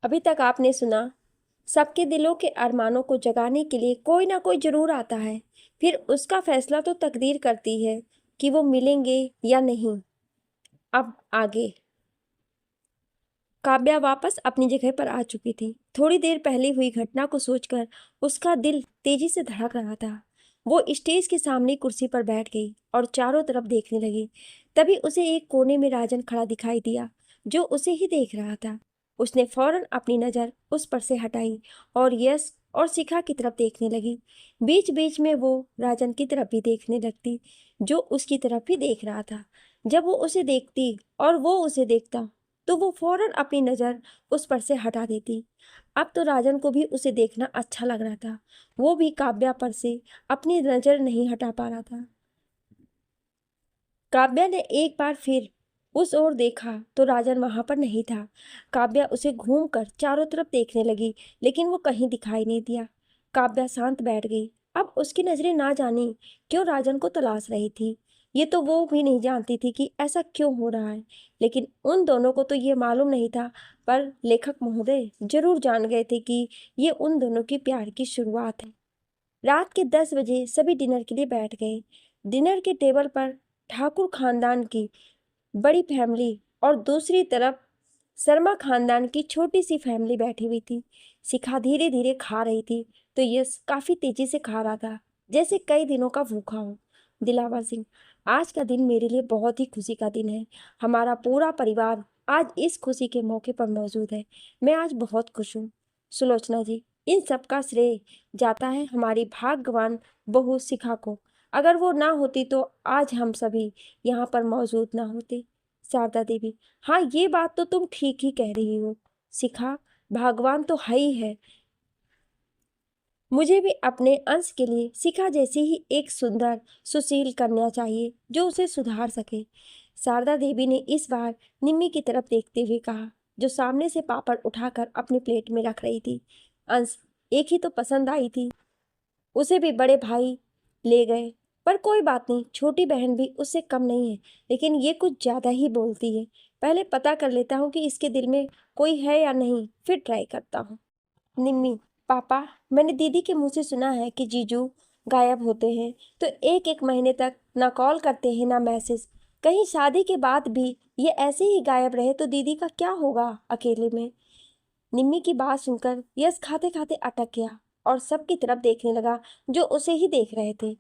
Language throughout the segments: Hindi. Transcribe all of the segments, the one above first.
अभी तक आपने सुना, सबके दिलों के अरमानों को जगाने के लिए कोई ना कोई जरूर आता है। फिर उसका फैसला तो तकदीर करती है कि वो मिलेंगे या नहीं। अब आगे। काव्या वापस अपनी जगह पर आ चुकी थी। थोड़ी देर पहले हुई घटना को सोचकर उसका दिल तेजी से धड़क रहा था। वो स्टेज के सामने कुर्सी पर बैठ गई और चारों तरफ देखने लगी। तभी उसे एक कोने में राजन खड़ा दिखाई दिया, जो उसे ही देख रहा था। उसने फौरन अपनी नज़र उस पर से हटाई और यश और शिखा की तरफ देखने लगी। बीच बीच में वो राजन की तरफ भी देखने लगती, जो उसकी तरफ ही देख रहा था। जब वो उसे देखती और वो उसे देखता, तो वो फौरन अपनी नज़र उस पर से हटा देती। अब तो राजन को भी उसे देखना अच्छा लग रहा था। वो भी काव्या पर से अपनी नज़र नहीं हटा पा रहा था। काव्या ने एक बार फिर उस ओर देखा तो राजन वहां पर नहीं था। काव्या उसे घूमकर चारों तरफ देखने लगी, लेकिन वो कहीं दिखाई नहीं दिया। काव्या शांत बैठ गई। अब उसकी नजरें ना जाने क्यों राजन को तलाश रही थी। ये तो वो भी नहीं जानती थी कि ऐसा क्यों हो रहा है, लेकिन उन दोनों को तो ये मालूम नहीं था। पर लेखक महोदय जरूर जान गए थे कि ये उन दोनों की प्यार की शुरुआत है। रात के 10 बजे सभी डिनर के लिए बैठ गए। डिनर के टेबल पर ठाकुर खानदान की बड़ी फैमिली और दूसरी तरफ शर्मा खानदान की छोटी सी फैमिली बैठी हुई थी। शिखा धीरे धीरे खा रही थी, तो यश काफी तेजी से खा रहा था, जैसे कई दिनों का भूखा हो। दिलावर सिंह, आज का दिन मेरे लिए बहुत ही खुशी का दिन है। हमारा पूरा परिवार आज इस खुशी के मौके पर मौजूद है। मैं आज बहुत खुश हूँ। सुलोचना जी, इन सब का श्रेय जाता है हमारी भाग्यवान बहू शिखा को। अगर वो ना होती तो आज हम सभी यहाँ पर मौजूद ना होते। शारदा देवी, हाँ ये बात तो तुम ठीक ही कह रही हो। शिखा भगवान तो है ही है। मुझे भी अपने अंश के लिए शिखा जैसी ही एक सुंदर सुशील कन्या चाहिए, जो उसे सुधार सके। शारदा देवी ने इस बार निम्मी की तरफ देखते हुए कहा, जो सामने से पापड़ उठाकर अपनी प्लेट में रख रही थी। अंश, एक ही तो पसंद आई थी, उसे भी बड़े भाई ले गए। पर कोई बात नहीं, छोटी बहन भी उससे कम नहीं है, लेकिन ये कुछ ज्यादा ही बोलती है। पहले पता कर लेता हूँ कि इसके दिल में कोई है या नहीं, फिर ट्राई करता हूँ। निम्मी, पापा, मैंने दीदी के मुंह से सुना है कि जीजू गायब होते हैं तो एक एक महीने तक ना कॉल करते हैं ना मैसेज। कहीं शादी के बाद भी ये ऐसे ही गायब रहे तो दीदी का क्या होगा अकेले में। निम्मी की बात सुनकर यश खाते खाते अटक गया और सबकी तरफ देखने लगा, जो उसे ही देख रहे थे।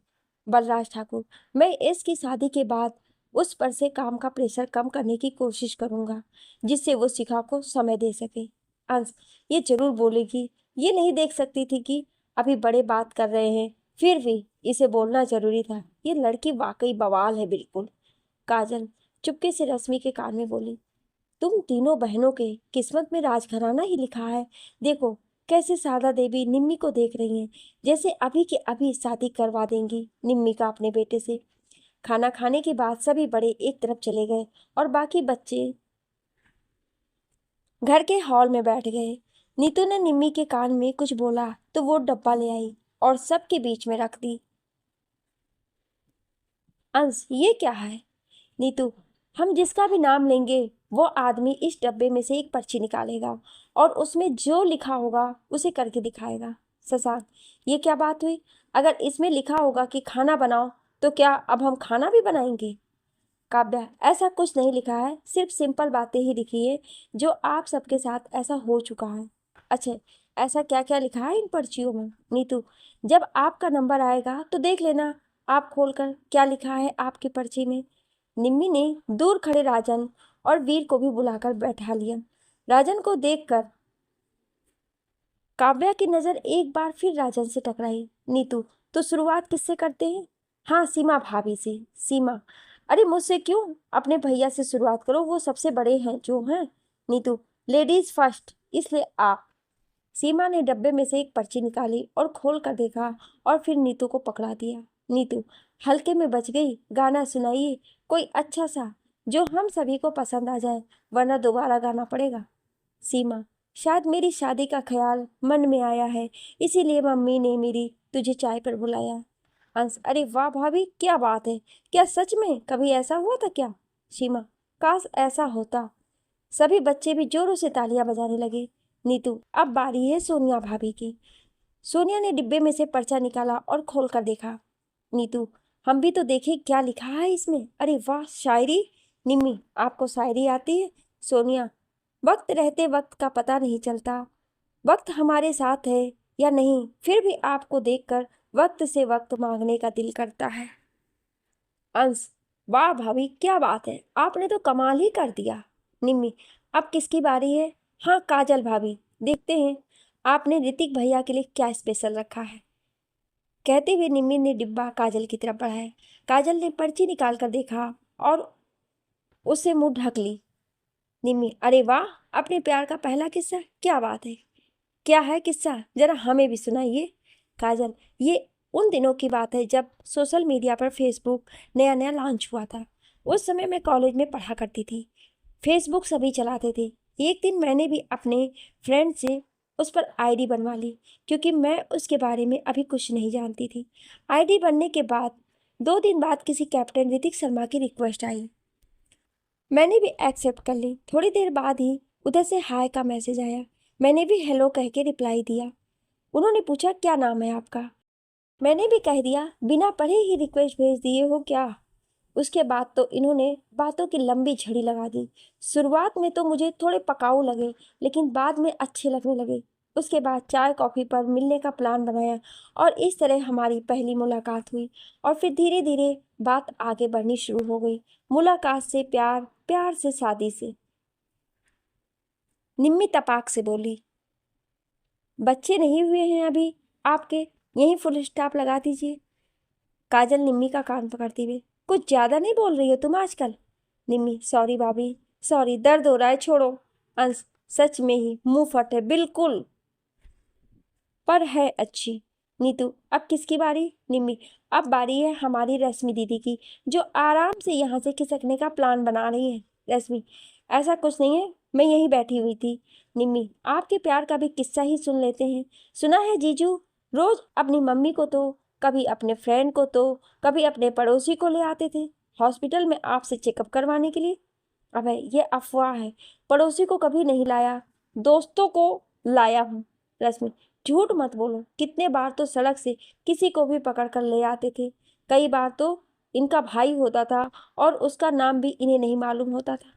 बलराज ठाकुर, मैं इसकी शादी के बाद उस पर से काम का प्रेशर कम करने की कोशिश करूंगा, जिससे वो शिखा को समय दे सके। अंश, ये जरूर बोलेगी। ये नहीं देख सकती थी कि अभी बड़े बात कर रहे हैं, फिर भी इसे बोलना जरूरी था। ये लड़की वाकई बवाल है बिल्कुल। काजल चुपके से रश्मि के कान में बोली, तुम तीनों बहनों के किस्मत में राजघराना ही लिखा है। देखो कैसे शारदा देवी निम्मी को देख रही हैं, जैसे अभी के अभी शादी करवा देंगी निम्मी का अपने बेटे से। खाना खाने के बाद सभी बड़े एक तरफ चले गए और बाकी बच्चे घर के हॉल में बैठ गए। नीतू ने निम्मी के कान में कुछ बोला तो वो डब्बा ले आई और सबके बीच में रख दी। अंश, ये क्या है? नीतू, हम जिसका भी नाम लेंगे वो आदमी इस डब्बे में से एक पर्ची निकालेगा और उसमें जो लिखा होगा उसे करके दिखाएगा। शशांक, ये क्या बात हुई? अगर इसमें लिखा होगा कि खाना बनाओ, तो क्या अब हम खाना भी बनाएंगे? काव्या, ऐसा कुछ नहीं लिखा है, सिर्फ सिंपल बातें ही लिखी है, जो आप सबके साथ ऐसा हो चुका है। अच्छा, ऐसा क्या क्या लिखा है इन पर्चियों में? नीतू, जब आपका नंबर आएगा तो देख लेना आप खोलकर क्या लिखा है आपकी पर्ची में। निम्मी ने दूर खड़े राजन और वीर को भी बुलाकर बैठा लिया। राजन को देखकर काव्या की नजर एक बार फिर राजन से टकराई। नीतू, तो शुरुआत किससे करते हैं? हाँ, सीमा भाभी से। सीमा, अरे मुझसे क्यों, अपने भैया से शुरुआत करो, वो सबसे बड़े हैं जो हैं। नीतू, लेडीज फर्स्ट, इसलिए आप। सीमा ने डब्बे में से एक पर्ची निकाली और खोल कर देखा और फिर नीतू को पकड़ा दिया। नीतू, हल्के में बच गई, गाना सुनाइए कोई अच्छा सा, जो हम सभी को पसंद आ जाए, वरना दोबारा गाना पड़ेगा। सीमा, शायद मेरी शादी का ख्याल मन में आया है, इसीलिए मम्मी ने मेरी तुझे चाय पर बुलाया। अंश, अरे वाह भाभी, क्या बात है, क्या सच में कभी ऐसा हुआ था क्या? सीमा, काश ऐसा होता। सभी बच्चे भी जोरों से तालियां बजाने लगे। नीतू, अब बारी है सोनिया भाभी की। सोनिया ने डिब्बे में से पर्चा निकाला और खोल कर देखा। नीतू, हम भी तो देखें क्या लिखा है इसमें। अरे वाह, शायरी। निम्मी, आपको शायरी आती है? सोनिया, वक्त रहते वक्त का पता नहीं चलता, वक्त हमारे साथ है या नहीं, फिर भी आपको देखकर वक्त से वक्त मांगने का दिल करता है। अंश, वाह भाभी, क्या बात है, आपने तो कमाल ही कर दिया। निम्मी, अब किसकी बारी है? हाँ, काजल भाभी, देखते हैं आपने ऋतिक भैया के लिए क्या स्पेशल रखा है। कहते हुए निम्मी ने डिब्बा काजल की तरफ बढ़ाया। काजल ने पर्ची निकाल कर देखा और उससे मुंह ढक ली। निम्मी, अरे वाह, अपने प्यार का पहला किस्सा, क्या बात है, क्या है किस्सा, जरा हमें भी सुनाइए। काजल, ये उन दिनों की बात है जब सोशल मीडिया पर फेसबुक नया नया लॉन्च हुआ था। उस समय मैं कॉलेज में पढ़ा करती थी। फेसबुक सभी चलाते थे। एक दिन मैंने भी अपने फ्रेंड से उस पर आईडी बनवा ली, क्योंकि मैं उसके बारे में अभी कुछ नहीं जानती थी। आईडी बनने के बाद 2 दिन बाद किसी कैप्टन ऋतिक शर्मा की रिक्वेस्ट आई। मैंने भी एक्सेप्ट कर ली। थोड़ी देर बाद ही उधर से हाय का मैसेज आया। मैंने भी हेलो कह के रिप्लाई दिया। उन्होंने पूछा क्या नाम है आपका। मैंने भी कह दिया। बिना पढ़े ही रिक्वेस्ट भेज दिए हो क्या? उसके बाद तो इन्होंने बातों की लंबी झड़ी लगा दी। शुरुआत में तो मुझे थोड़े पकाऊ लगे, लेकिन बाद में अच्छे लगने लगे। उसके बाद चाय कॉफ़ी पर मिलने का प्लान बनाया और इस तरह हमारी पहली मुलाकात हुई। और फिर धीरे धीरे बात आगे बढ़नी शुरू हो गई। मुलाकात से प्यार, प्यार से शादी से। निम्मी तपाक से बोली, बच्चे नहीं हुए हैं अभी आपके? यहीं फुल स्टॉप लगा दीजिए। काजल निम्मी का कान पकड़ती हुई, कुछ ज्यादा नहीं बोल रही हो तुम आजकल। निम्मी, सॉरी भाभी, सॉरी, दर्द हो रहा है, छोड़ो। अंश, सच में ही मुंह फट है बिल्कुल, पर है अच्छी। नीतू, अब किसकी बारी? निम्मी, अब बारी है हमारी रश्मि दीदी की, जो आराम से यहाँ से खिसकने का प्लान बना रही है। रश्मि, ऐसा कुछ नहीं है, मैं यहीं बैठी हुई थी। निम्मी, आपके प्यार का भी किस्सा ही सुन लेते हैं। सुना है जीजू रोज अपनी मम्मी को तो, कभी अपने फ्रेंड को तो, कभी अपने पड़ोसी को ले आते थे हॉस्पिटल में आपसे चेकअप करवाने के लिए। अबे ये अफवाह है, पड़ोसी को कभी नहीं लाया, दोस्तों को लाया हूँ। रश्मि, झूठ मत बोलो, कितने बार तो सड़क से किसी को भी पकड़ कर ले आते थे। कई बार तो इनका भाई होता था और उसका नाम भी इन्हें नहीं मालूम होता था।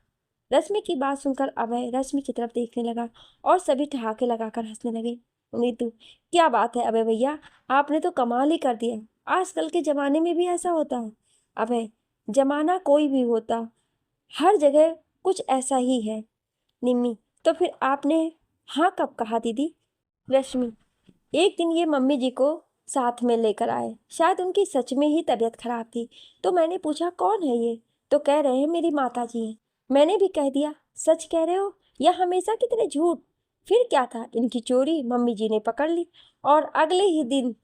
रश्मि की बात सुनकर अभय रश्मि की तरफ देखने लगा और सभी ठहाके लगाकर हंसने लगे। नीतू, क्या बात है अभय भैया, आपने तो कमाल ही कर दिया। आजकल के जमाने में भी ऐसा होता है? अभय, जमाना कोई भी होता, हर जगह कुछ ऐसा ही है। निम्मी, तो फिर आपने हाँ कब कहा दीदी? रश्मि, एक दिन ये मम्मी जी को साथ में लेकर आए, शायद उनकी सच में ही तबीयत खराब थी, तो मैंने पूछा कौन है ये, तो कह रहे हैं मेरी माता जी हैं। मैंने भी कह दिया सच कह रहे हो या हमेशा की तरह झूठ? फिर क्या था, इनकी चोरी मम्मी जी ने पकड़ ली और अगले ही दिन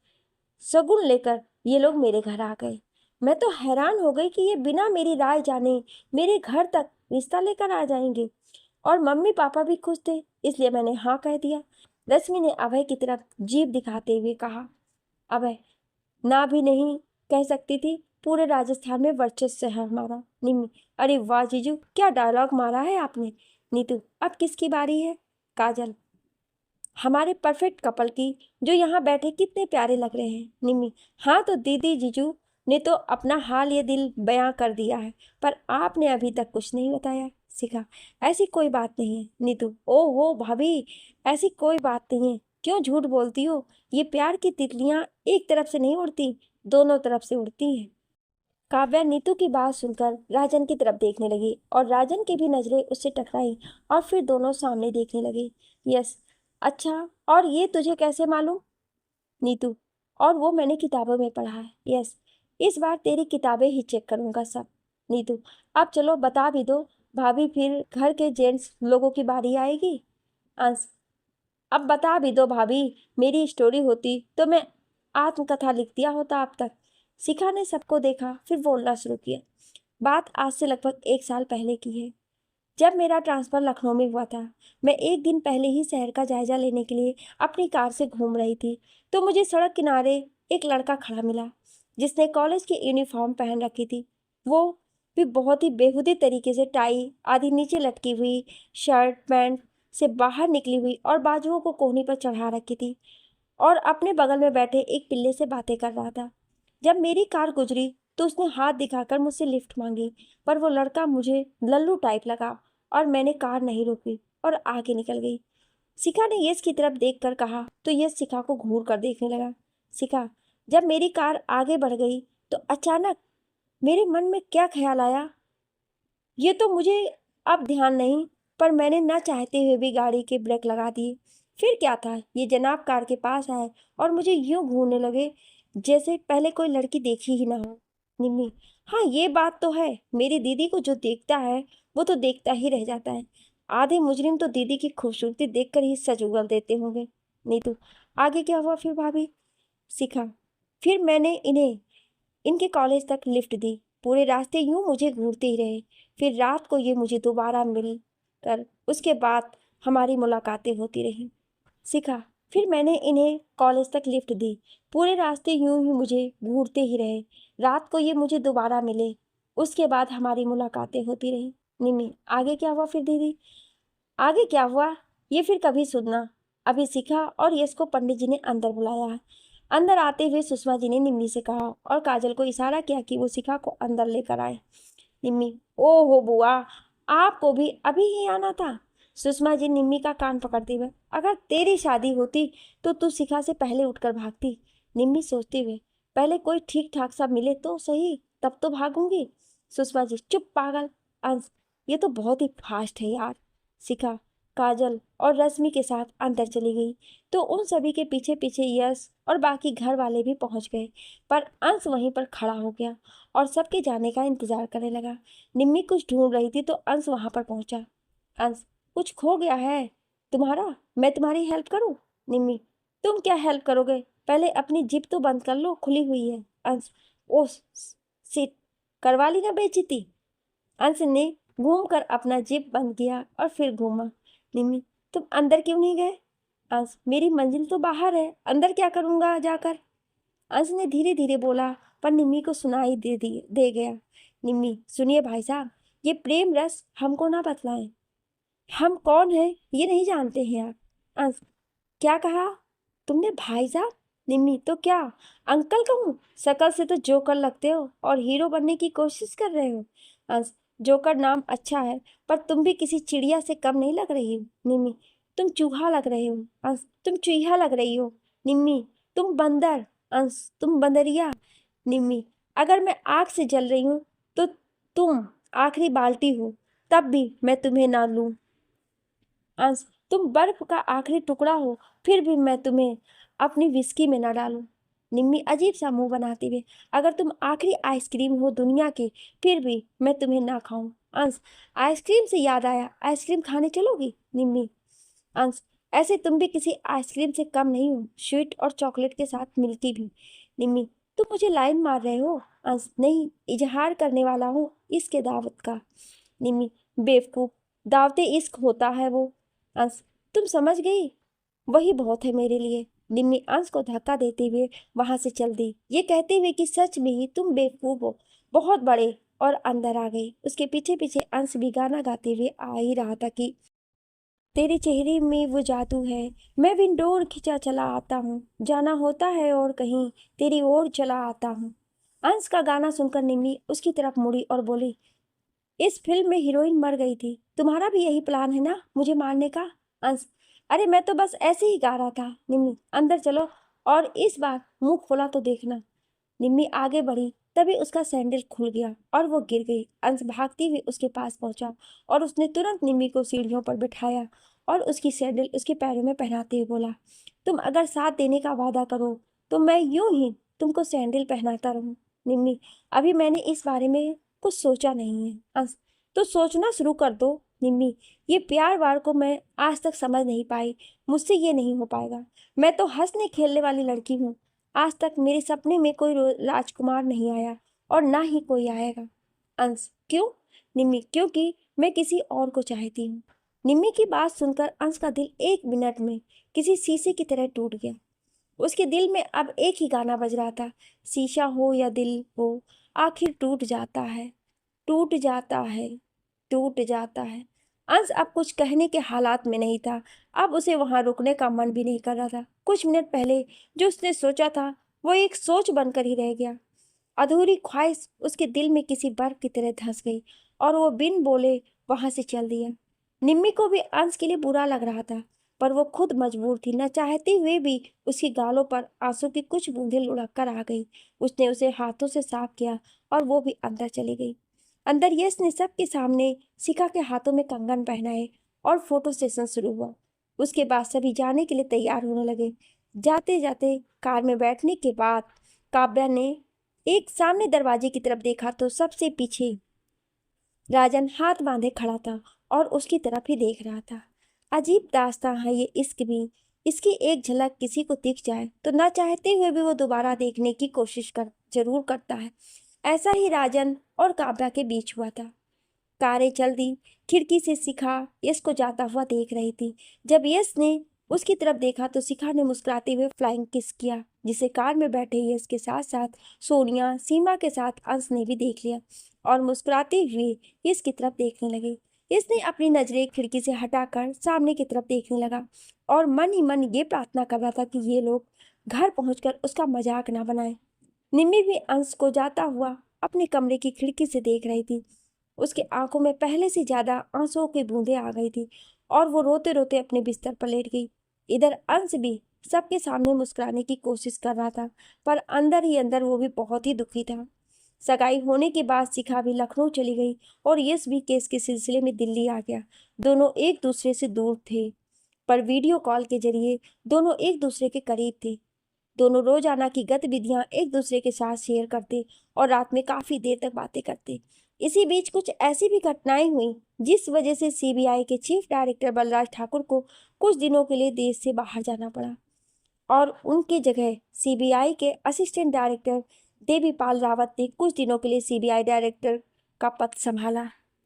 शगुन लेकर ये लोग मेरे घर आ गए। मैं तो हैरान हो गई कि ये बिना मेरी राय जाने मेरे घर तक रिश्ता लेकर आ जाएंगे, और मम्मी पापा भी खुश थे, इसलिए मैंने हाँ कह दिया। रश्मि ने अभय की तरफ जीभ दिखाते हुए कहा। अभय, ना भी नहीं कह सकती थी, पूरे राजस्थान में वर्चस्व है हमारा। निम्मी, अरे वाह जीजू, क्या डायलॉग मारा है आपने। नीतू, अब किसकी बारी है? काजल, हमारे परफेक्ट कपल की, जो यहाँ बैठे कितने प्यारे लग रहे हैं। निम्मी, हाँ तो दीदी जीजू ने तो अपना हाल ये दिल बयां कर दिया है, पर आपने अभी तक कुछ नहीं बताया। सिखा, ऐसी कोई बात नहीं है। नीतू, ओहो भाभी, ऐसी कोई बात नहीं है, क्यों झूठ बोलती हो? ये प्यार की तितलियां एक तरफ से नहीं उड़ती, दोनों तरफ से उड़ती हैं। काव्या नीतू की बात सुनकर राजन की तरफ देखने लगी और राजन की भी नजरें उससे टकराई और फिर दोनों सामने देखने लगे। यस, अच्छा, और ये तुझे कैसे मालूम? नीतू, और वो मैंने किताबों में पढ़ा है। यस, इस बार तेरी किताबें ही चेक करूंगा सब। नीतू, अब चलो बता भी दो भाभी, फिर घर के जेंट्स लोगों की बारी आएगी। अंश, अब बता भी दो भाभी, मेरी स्टोरी होती तो मैं आत्मकथा लिख दिया होता अब तक। शिखा ने सबको देखा, फिर बोलना शुरू किया। बात आज से लगभग 1 साल पहले की है, जब मेरा ट्रांसफ़र लखनऊ में हुआ था। मैं एक दिन पहले ही शहर का जायजा लेने के लिए अपनी कार से घूम रही थी, तो मुझे सड़क किनारे एक लड़का खड़ा मिला, जिसने कॉलेज की यूनिफॉर्म पहन रखी थी। वो भी बहुत ही बेहूदी तरीके से, टाई आधी नीचे लटकी हुई, शर्ट पैंट से बाहर निकली हुई और बाजुओं को कोहनी पर चढ़ा रखी थी और अपने बगल में बैठे एक पिल्ले से बातें कर रहा था। जब मेरी कार गुजरी तो उसने हाथ दिखाकर मुझसे लिफ्ट मांगी, पर वो लड़का मुझे लल्लू टाइप लगा और मैंने कार नहीं रोकी और आगे निकल गई। शिखा ने यश की तरफ देखकर कहा तो यश शिखा को घूर कर देखने लगा। शिखा, जब मेरी कार आगे बढ़ गई तो अचानक मेरे मन में क्या ख्याल आया ये तो मुझे अब ध्यान नहीं, पर मैंने न चाहते हुए भी गाड़ी के ब्रेक लगा दिए। फिर क्या था, ये जनाब कार के पास आए और मुझे यूं घूरने लगे जैसे पहले कोई लड़की देखी ही ना हो। निम्मी, हाँ ये बात तो है, मेरी दीदी को जो देखता है वो तो देखता ही रह जाता है। आधे मुजरिम तो दीदी की खूबसूरती देखकर ही सच उगल देते होंगे। नहीं तो आगे क्या हुआ फिर भाभी? सीखा, फिर मैंने इन्हें इनके कॉलेज तक लिफ्ट दी। पूरे रास्ते यूं मुझे घूरते ही रहे। फिर रात को ये मुझे दोबारा मिल कर उसके बाद हमारी मुलाकातें होती रहीं। सीखा, फिर मैंने इन्हें कॉलेज तक लिफ्ट दी। पूरे रास्ते यूं ही मुझे घूरते ही रहे। रात को ये मुझे दोबारा मिले। उसके बाद हमारी मुलाकातें होती रहीं। निम्मी, आगे क्या हुआ फिर दीदी? आगे क्या हुआ ये फिर कभी सुनना। अभी सीखा और यश को पंडित जी ने अंदर बुलाया। अंदर आते हुए सुषमा जी ने निम्मी से कहा और काजल को इशारा किया कि वो शिखा को अंदर लेकर आए। निम्मी, ओहो बुआ, आपको भी अभी ही आना था? सुषमा जी निम्मी का कान पकड़ते हुए, अगर तेरी शादी होती तो तू शिखा से पहले उठकर भागती। निम्मी सोचते हुए, पहले कोई ठीक ठाक सा मिले तो सही, तब तो भागूंगी। सुषमा जी, चुप पागल। अंश, ये तो बहुत ही फास्ट है यार। शिखा काजल और रश्मि के साथ अंदर चली गई तो उन सभी के पीछे पीछे यश और बाकी घर वाले भी पहुंच गए, पर अंश वहीं पर खड़ा हो गया और सबके जाने का इंतजार करने लगा। निम्मी कुछ ढूंढ रही थी तो अंश वहां पर पहुंचा। अंश, कुछ खो गया है तुम्हारा? मैं तुम्हारी हेल्प करूं? निम्मी, तुम क्या हेल्प करोगे, पहले अपनी जिप तो बंद कर लो, खुली हुई है। अंश, ओ सिट, करवा ली ना बेइज्जती। अंश ने घूमकर अपना जिप बंद किया और फिर घूमा। निम्मी, तुम अंदर क्यों नहीं गए? अंश, मेरी मंजिल तो बाहर है, अंदर क्या करूंगा जाकर? अंश ने धीरे धीरे बोला, पर निम्मी को सुनाई दे गया। निम्मी, सुनिए भाई साहब, ये प्रेम रस हमको ना बतलाएं। हम कौन है ये नहीं जानते हैं आप। अंश, क्या कहा तुमने भाई साहब? निम्मी, तो क्या अंकल कहूँ? शकल से तो जोकर लगते हो और हीरो बनने की कोशिश कर रहे हो। अंश, जोकर नाम अच्छा है, पर तुम भी किसी चिड़िया से कम नहीं लग रही हो। निम्मी, तुम चूहा लग रहे हो। अंश, तुम चूहा लग रही हो। निम्मी, तुम बंदर। अंश, तुम बंदरिया। निम्मी, अगर मैं आग से जल रही हूँ तो तुम आखिरी बाल्टी हो, तब भी मैं तुम्हें ना लूं। अंश, तुम बर्फ का आखिरी टुकड़ा हो, फिर भी मैं तुम्हें अपनी विस्की में न डालूं। निम्मी अजीब सा मुंह बनाते हुए, अगर तुम आखिरी आइसक्रीम हो दुनिया की, फिर भी मैं तुम्हें ना खाऊं। अंश, आइसक्रीम से याद आया, आइसक्रीम खाने चलोगी? निम्मी, अंश, ऐसे तुम भी किसी आइसक्रीम से कम नहीं हो, स्वीट और चॉकलेट के साथ मिलती भी। निम्मी, तुम मुझे लाइन मार रहे हो? अंश, नहीं, इजहार करने वाला हूँ इसके दावत का। निम्मी, बेवकूफ, दावते इश्क होता है वो। अंश, तुम समझ गई, वही बहुत है मेरे लिए। निम्मी अंश को धक्का देते हुए वहां से चल दी, ये कहते हुए कि सच में ही तुम बेवकूफ हो, बहुत बड़े, और अंदर आ गई। उसके पीछे पीछे अंश भी गाना गाते हुए आ ही रहा था कि तेरे चेहरे में वो जादू है, मैं विंडोर खिंचा चला आता हूँ, जाना होता है और कहीं तेरी ओर चला आता हूँ। अंश का गाना सुनकर निम्मी उसकी तरफ मुड़ी और बोली, इस फिल्म में हीरोइन मर गई थी, तुम्हारा भी यही प्लान है ना मुझे मारने का? अंश, अरे मैं तो बस ऐसे ही गा रहा था। निम्मी, अंदर चलो और इस बार मुंह खोला तो देखना। निम्मी आगे बढ़ी, तभी उसका सैंडल खुल गया और वो गिर गई। अंश भागती हुई उसके पास पहुंचा और उसने तुरंत निम्मी को सीढ़ियों पर बिठाया और उसकी सैंडल उसके पैरों में पहनाते हुए बोला, तुम अगर साथ देने का वादा करो तो मैं यूं ही तुमको सैंडल पहनाता रहूं। निम्मी, अभी मैंने इस बारे में कुछ सोचा नहीं है। अंश, तो सोचना शुरू कर दो। निम्मी, ये प्यार वार को मैं आज तक समझ नहीं पाई, मुझसे ये नहीं हो पाएगा। मैं तो हंसने खेलने वाली लड़की हूँ, आज तक मेरे सपने में कोई राजकुमार नहीं आया और ना ही कोई आएगा। अंश, क्यों? निम्मी, क्योंकि मैं किसी और को चाहती हूँ। निम्मी की बात सुनकर अंश का दिल एक मिनट में किसी शीशे की तरह टूट गया। उसके दिल में अब एक ही गाना बज रहा था, शीशा हो या दिल हो, आखिर टूट जाता है, टूट जाता है, टूट जाता है। अंश अब कुछ कहने के हालात में नहीं था। अब उसे वहां रुकने का मन भी नहीं कर रहा था। कुछ मिनट पहले जो उसने सोचा था वो एक सोच बनकर ही रह गया। अधूरी ख्वाहिश उसके दिल में किसी बर्फ की तरह धंस गई और वो बिन बोले वहां से चल दिया। निम्मी को भी अंश के लिए बुरा लग रहा था, पर वो खुद मजबूर थी। न चाहते हुए भी उसकी गालों पर आंसू की कुछ बूंदें लुढ़क कर आ गई। उसने उसे हाथों से साफ किया और वो भी अंदर चली गई। अंदर यश ने सबके सामने शिखा के हाथों में कंगन पहनाए और फोटो सेशन शुरू हुआ। उसके बाद सभी जाने के लिए तैयार होने लगे। जाते जाते कार में बैठने के बाद काव्या ने एक सामने दरवाजे की तरफ देखा तो सबसे पीछे राजन हाथ बांधे खड़ा था और उसकी तरफ ही देख रहा था। अजीब दास्तां है ये इश्क भी। इसकी एक झलक किसी को दिख जाए तो ना चाहते हुए भी वो दोबारा देखने की कोशिश जरूर करता है। ऐसा ही राजन और काव्या के बीच हुआ था। कारें चल दी। खिड़की से शिखा यश को जाता हुआ देख रही थी। जब यश ने उसकी तरफ देखा तो शिखा ने मुस्कुराते हुए फ्लाइंग किस किया, जिसे कार में बैठे यश के साथ साथ सोनिया, सीमा के साथ अंश ने भी देख लिया और मुस्कुराते हुए यश की तरफ देखने लगे। यश ने अपनी नजरें खिड़की से हटाकर सामने की तरफ देखने लगा और मन ही मन ये प्रार्थना कर रहा था कि ये लोग घर पहुंचकर उसका मजाक ना बनाए। निम्मी भी अंश को जाता हुआ अपने कमरे की खिड़की से देख रही थी। उसकी आंखों में पहले से ज्यादा आंसुओं की बूंदें आ गई थी और वो रोते रोते अपने बिस्तर पर लेट गई। इधर अंश भी सबके सामने मुस्कुराने की कोशिश कर रहा था, पर अंदर ही अंदर वो भी बहुत ही दुखी था। सगाई होने के बाद शिखा भी लखनऊ चली गई और यश भी केस के सिलसिले में दिल्ली आ गया। दोनों एक दूसरे से दूर थे, पर वीडियो कॉल के जरिए दोनों एक दूसरे के करीब थे। दोनों रोजाना की गतिविधियां एक दूसरे के साथ शेयर करते और रात में काफी देर तक बातें करते। इसी बीच कुछ ऐसी भी घटनाएं हुई जिस वजह से सीबीआई के चीफ डायरेक्टर बलराज ठाकुर को कुछ दिनों के लिए देश से बाहर जाना पड़ा और उनकी जगह सीबीआई के असिस्टेंट डायरेक्टर देवीपाल रावत ने कुछ दिनों के लिए सीबीआई डायरेक्टर का पद संभाला।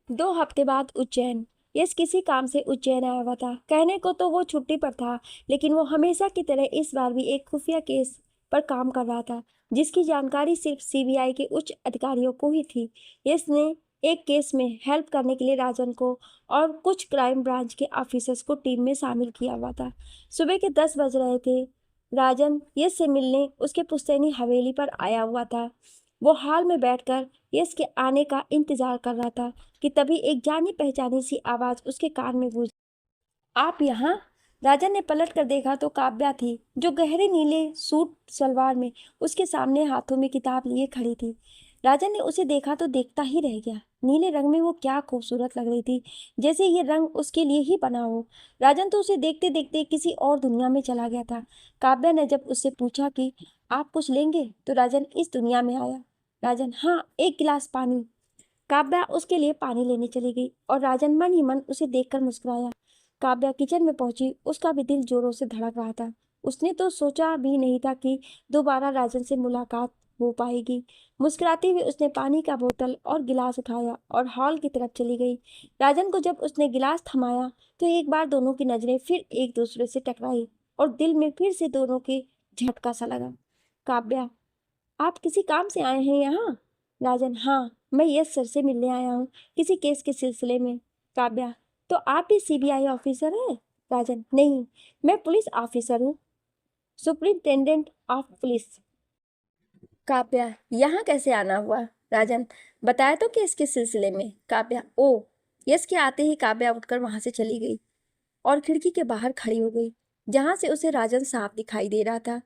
2 हफ्ते बाद उज्जैन। यश किसी काम से उज्जैन आया हुआ था। कहने को तो वो छुट्टी पर था, लेकिन वो हमेशा की तरह इस बार भी एक खुफिया केस पर काम कर रहा था, जिसकी जानकारी सिर्फ सीबीआई के उच्च अधिकारियों को ही थी। यश ने एक केस में हेल्प करने के लिए राजन को और कुछ क्राइम ब्रांच के ऑफिसर्स को टीम में शामिल किया हुआ था। सुबह के 10 बज रहे थे। राजन यश से मिलने उसके पुश्तैनी हवेली पर आया हुआ था। वो हॉल में बैठकर यश के आने का इंतजार कर रहा था कि तभी एक जानी पहचानी सी आवाज उसके कान में गूंजी, आप यहाँ? राजन ने पलट कर देखा तो काव्या थी, जो गहरे नीले सूट सलवार में उसके सामने हाथों में किताब लिए खड़ी थी। राजन ने उसे देखा तो देखता ही रह गया। नीले रंग में वो क्या खूबसूरत लग रही थी, जैसे ये रंग उसके लिए ही बना हो। राजन तो उसे देखते देखते किसी और दुनिया में चला गया था। काव्या ने जब उससे पूछा कि आप कुछ लेंगे, तो राजन इस दुनिया में आया। राजन, हाँ, एक गिलास पानी। काव्या उसके लिए पानी लेने चली गई और राजन मन ही मन उसे देखकर मुस्कुराया। काव्या किचन में पहुंची। उसका भी दिल जोरों से धड़क रहा था। उसने तो सोचा भी नहीं था कि दोबारा राजन से मुलाकात हो पाएगी। मुस्कुराती हुई उसने पानी का बोतल और गिलास उठाया और हॉल की तरफ चली गई। राजन को जब उसने गिलास थमाया तो एक बार दोनों की नजरें फिर एक दूसरे से टकराई और दिल में फिर से दोनों के झटका सा लगा। काव्या, आप किसी काम से आए हैं यहाँ? राजन, हाँ, मैं यश सर से मिलने आया हूँ, किसी केस के सिलसिले में। काव्या, तो आप भी सीबीआई ऑफिसर हैं? राजन, नहीं, मैं पुलिस ऑफिसर हूँ, सुपरिंटेंडेंट ऑफ पुलिस। काव्या, यहाँ कैसे आना हुआ? राजन, बताया तो केस के सिलसिले में। काव्या, ओ। यश के आते ही काव्या उठकर वहां से चली गई और खिड़की के बाहर खड़ी हो गई, जहां से उसे राजन साफ दिखाई दे रहा था।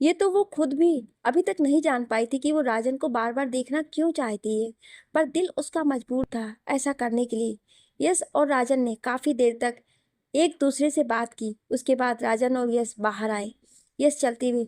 ये तो वो खुद भी अभी तक नहीं जान पाई थी कि वो राजन को बार बार देखना क्यों चाहती है, पर दिल उसका मजबूर था ऐसा करने के लिए। यश और राजन ने काफी देर तक एक दूसरे से बात की। उसके बाद राजन और यश बाहर आए। यश चलते हुए,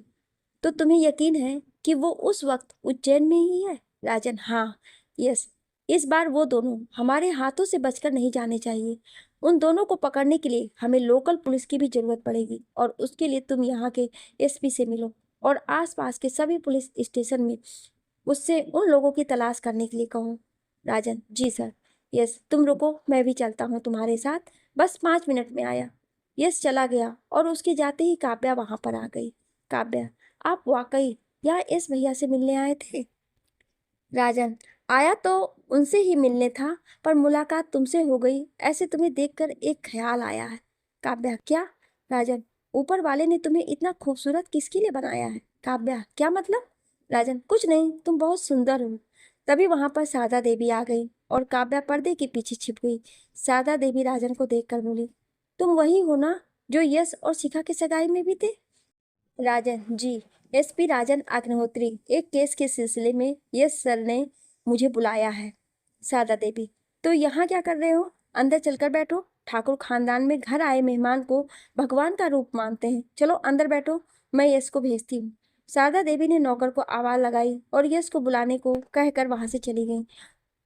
तो तुम्हें यकीन है कि वो उस वक्त उज्जैन में ही है? राजन, हाँ। यस, इस बार वो दोनों हमारे हाथों से बचकर नहीं जाने चाहिए। उन दोनों को पकड़ने के लिए हमें लोकल पुलिस की भी जरूरत पड़ेगी और उसके लिए तुम यहाँ के एसपी से मिलो और आसपास के सभी पुलिस स्टेशन में उससे उन लोगों की तलाश करने के लिए कहो। राजन, जी सर। यस, तुम रुको, मैं भी चलता हूँ तुम्हारे साथ, बस 5 मिनट में आया। यस चला गया और उसके जाते ही काव्या वहां पर आ गई। काव्या, आप वाकई यहाँ इस भैया से मिलने आए थे? राजन, आया तो उनसे ही मिलने था, पर मुलाकात तुमसे हो गई, ऐसे तुम्हें देखकर एक ख्याल आया है। काव्या, क्या? राजन, ऊपर वाले ने तुम्हें इतना खूबसूरत किसके लिए बनाया है? काव्या, क्या मतलब? राजन, कुछ नहीं, तुम बहुत सुंदर हो। तभी वहां पर शारदा देवी आ गई और काव्या पर्दे के पीछे छिप गई। शारदा देवी राजन को देखकर बोली, तुम वही हो ना जो यश और शिखा की सगाई में भी थे? राजन, जी, एसपी राजन अग्निहोत्री, एक केस के सिलसिले में यश सर ने मुझे बुलाया है। शारदा देवी, तो यहाँ क्या कर रहे हो? अंदर चलकर बैठो। ठाकुर खानदान में घर आए मेहमान को भगवान का रूप मानते हैं। चलो अंदर बैठो, मैं यश को भेजती हूँ। शारदा देवी ने नौकर को आवाज लगाई और यश को बुलाने को कहकर वहां से चली गई।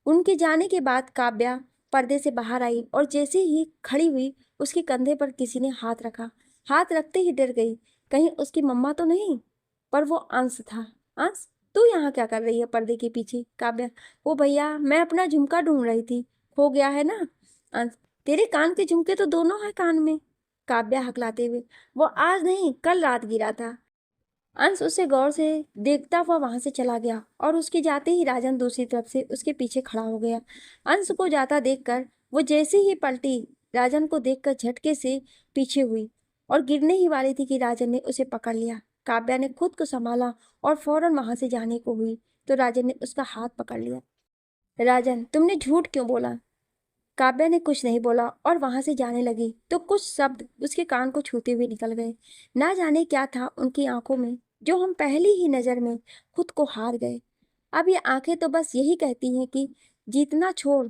उनके जाने के बाद काव्या पर्दे से बाहर आई और जैसे ही खड़ी हुई उसके कंधे पर किसी ने हाथ रखा। हाथ रखते ही डर गई, कहीं उसकी मम्मा तो नहीं? पर वो अंश था। अंश, तू यहाँ क्या कर रही है पर्दे के पीछे? काव्या, ओ भैया, मैं अपना झुमका ढूंढ रही थी, खो गया है ना। अंश, तेरे कान के झुमके तो दोनों है कान में। काव्या हकलाते हुए, वो आज नहीं कल रात गिरा था। अंश उसे गौर से देखता हुआ वहां से चला गया और उसके जाते ही राजन दूसरी तरफ से उसके पीछे खड़ा हो गया। अंश को जाता देखकर वो जैसे ही पलटी, राजन को देखकर झटके से पीछे हुई और गिरने ही वाली थी कि राजन ने उसे पकड़ लिया। काव्या ने खुद को संभाला और फौरन वहां से जाने को हुई तो राजन ने उसका हाथ पकड़ लिया। राजन, तुमने झूठ क्यों बोला? काव्या ने कुछ नहीं बोला और वहां से जाने लगी तो कुछ शब्द उसके कान को छूते हुए निकल गए। ना जाने क्या था उनकी आंखों में जो हम पहली ही नजर में खुद को हार गए। अब ये आंखें तो बस यही कहती हैं कि जीतना छोड़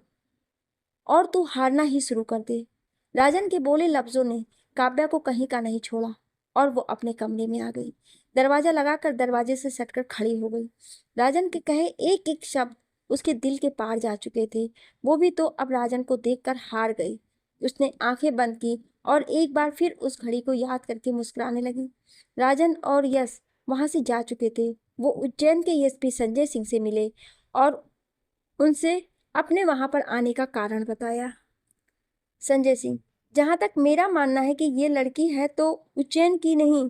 और तू हारना ही शुरू कर दे। राजन के बोले लफ्जों ने काव्या को कहीं का नहीं छोड़ा और वो अपने कमरे में आ गई। दरवाजा लगाकर दरवाजे से सटकर खड़ी हो गई। राजन के कहे एक एक शब्द उसके दिल के पार जा चुके थे। वो भी तो अब राजन को देखकर हार गई। उसने आंखें बंद की और एक बार फिर उस घड़ी को याद करके मुस्कुराने लगी। राजन और यश वहां से जा चुके थे। वो उज्जैन के एसपी संजय सिंह से मिले और उनसे अपने वहां पर आने का कारण बताया। संजय सिंह, जहां तक मेरा मानना है कि ये लड़की है तो उज्जैन की नहीं,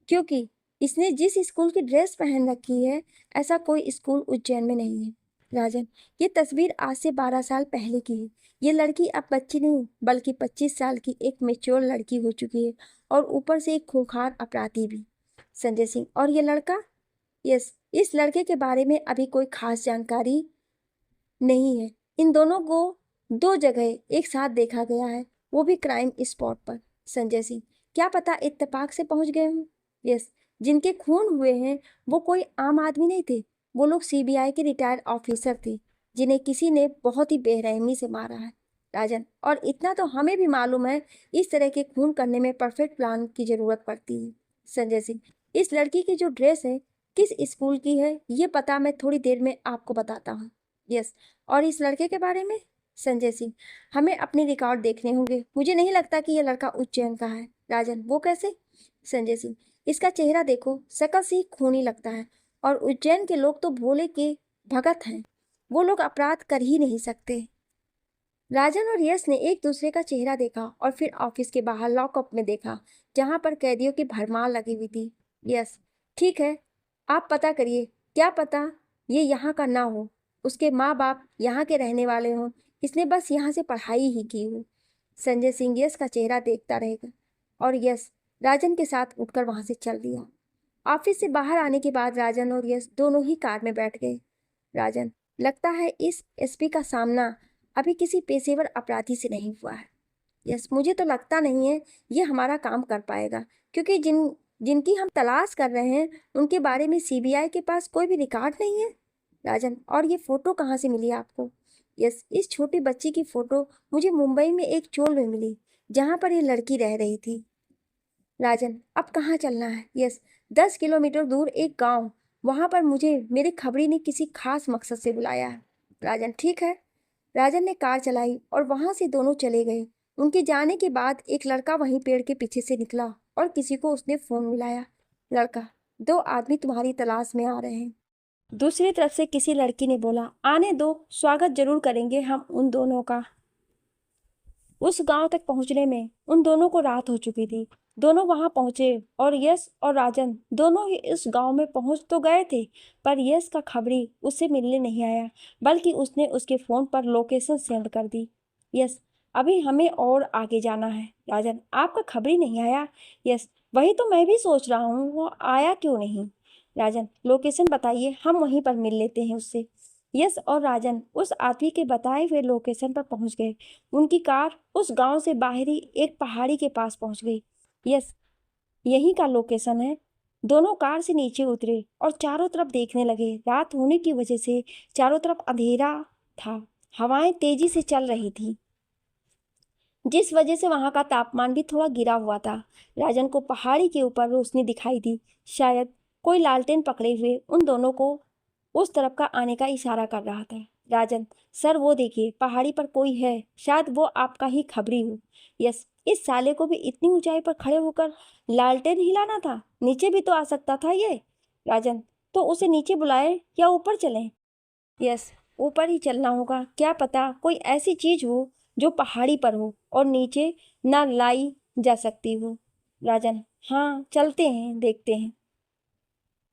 क्योंकि इसने जिस स्कूल की ड्रेस पहन रखी है ऐसा कोई स्कूल उज्जैन में नहीं है। राजन, ये तस्वीर आज से 12 साल पहले की है। ये लड़की अब बच्ची नहीं बल्कि 25 साल की एक मेच्योर लड़की हो चुकी है और ऊपर से एक खूंखार अपराधी भी। संजय सिंह, और ये लड़का? यस, इस लड़के के बारे में अभी कोई खास जानकारी नहीं है। इन दोनों को दो जगह एक साथ देखा गया है, वो भी क्राइम स्पॉट पर। संजय सिंह, क्या पता इत्तेफाक से पहुंच गए हों। यस, जिनके खून हुए हैं वो कोई आम आदमी नहीं थे। वो लोग सीबीआई के रिटायर्ड ऑफिसर थे जिन्हें किसी ने बहुत ही बेरहमी से मारा है। राजन, और इतना तो हमें भी मालूम है, इस तरह के खून करने में परफेक्ट प्लान की जरूरत पड़ती है। संजय सिंह, इस लड़की की जो ड्रेस है किस स्कूल की है ये पता मैं थोड़ी देर में आपको बताता हूँ। यस, और इस लड़के के बारे में? संजय सिंह, हमें अपने रिकॉर्ड देखने होंगे, मुझे नहीं लगता कि यह लड़का उज्जैन का है। राजन, वो कैसे? संजय सिंह, इसका चेहरा देखो, शकल से ही खूनी लगता है और उज्जैन के लोग तो भोले के भगत हैं, वो लोग अपराध कर ही नहीं सकते। राजन और यश ने एक दूसरे का चेहरा देखा और फिर ऑफिस के बाहर लॉकअप में देखा जहां पर कैदियों की भरमार लगी हुई थी। यस, ठीक है, आप पता करिए, क्या पता ये यहाँ का ना हो, उसके माँ बाप यहाँ के रहने वाले हों, इसने बस यहाँ से पढ़ाई ही की हो। संजय सिंह यश का चेहरा देखता रहेगा और यश राजन के साथ उठकर वहां से चल दिया। ऑफिस से बाहर आने के बाद राजन और यश दोनों ही कार में बैठ गए। राजन, लगता है इस एसपी का सामना अभी किसी पेशेवर अपराधी से नहीं हुआ है। यस, मुझे तो लगता नहीं है ये हमारा काम कर पाएगा, क्योंकि जिनकी हम तलाश कर रहे हैं उनके बारे में सीबीआई के पास कोई भी रिकॉर्ड नहीं है। राजन, और ये फोटो कहाँ से मिली आपको? यस, इस छोटी बच्ची की फोटो मुझे मुंबई में एक चोल में मिली जहाँ पर ये लड़की रह रही थी। राजन, अब कहाँ चलना है? यस, 10 किलोमीटर दूर एक गांव, वहां पर मुझे मेरे खबरी ने किसी खास मकसद से बुलाया है। राजन, ठीक है। राजन ने कार चलाई और वहां से दोनों चले गए। उनके जाने के बाद एक लड़का वहीं पेड़ के पीछे से निकला और किसी को उसने फोन मिलाया। लड़का, 2 आदमी तुम्हारी तलाश में आ रहे हैं। दूसरी तरफ से किसी लड़की ने बोला, आने दो, स्वागत जरूर करेंगे हम उन दोनों का। उस गांव तक पहुंचने में उन दोनों को रात हो चुकी थी। दोनों वहां पहुंचे और यश और राजन दोनों ही इस गांव में पहुंच तो गए थे, पर यश का खबरी उससे मिलने नहीं आया, बल्कि उसने उसके फोन पर लोकेशन सेंड कर दी। यस, अभी हमें और आगे जाना है। राजन, आपका खबरी नहीं आया? यस, वही तो मैं भी सोच रहा हूँ, वो आया क्यों नहीं? राजन, लोकेशन बताइए, हम वहीं पर मिल लेते हैं उससे। यश और राजन उस आदमी के बताए हुए लोकेशन पर पहुंच गए। उनकी कार उस गांव से बाहरी एक पहाड़ी के पास पहुंच गई। यस, यही का लोकेशन है। दोनों कार से नीचे उतरे और चारों तरफ देखने लगे। रात होने की वजह से चारों तरफ अंधेरा था। हवाएं तेजी से चल रही थी, जिस वजह से वहां का तापमान भी थोड़ा गिरा हुआ था। राजन को पहाड़ी के ऊपर रोशनी दिखाई दी। शायद कोई लालटेन पकड़े हुए उन दोनों को उस तरफ का आने का इशारा कर रहा था। राजन, सर वो देखिए, पहाड़ी पर कोई है, शायद वो आपका ही खबरी हो। यस, इस साले को भी इतनी ऊंचाई पर खड़े होकर लालटेन हिलाना था? नीचे भी तो आ सकता था ये। राजन, तो उसे नीचे बुलाए या ऊपर चलें? यस, ऊपर ही चलना होगा। क्या पता कोई ऐसी चीज हो जो पहाड़ी पर हो और नीचे ना लाई जा सकती हो। राजन, हाँ चलते हैं, देखते हैं।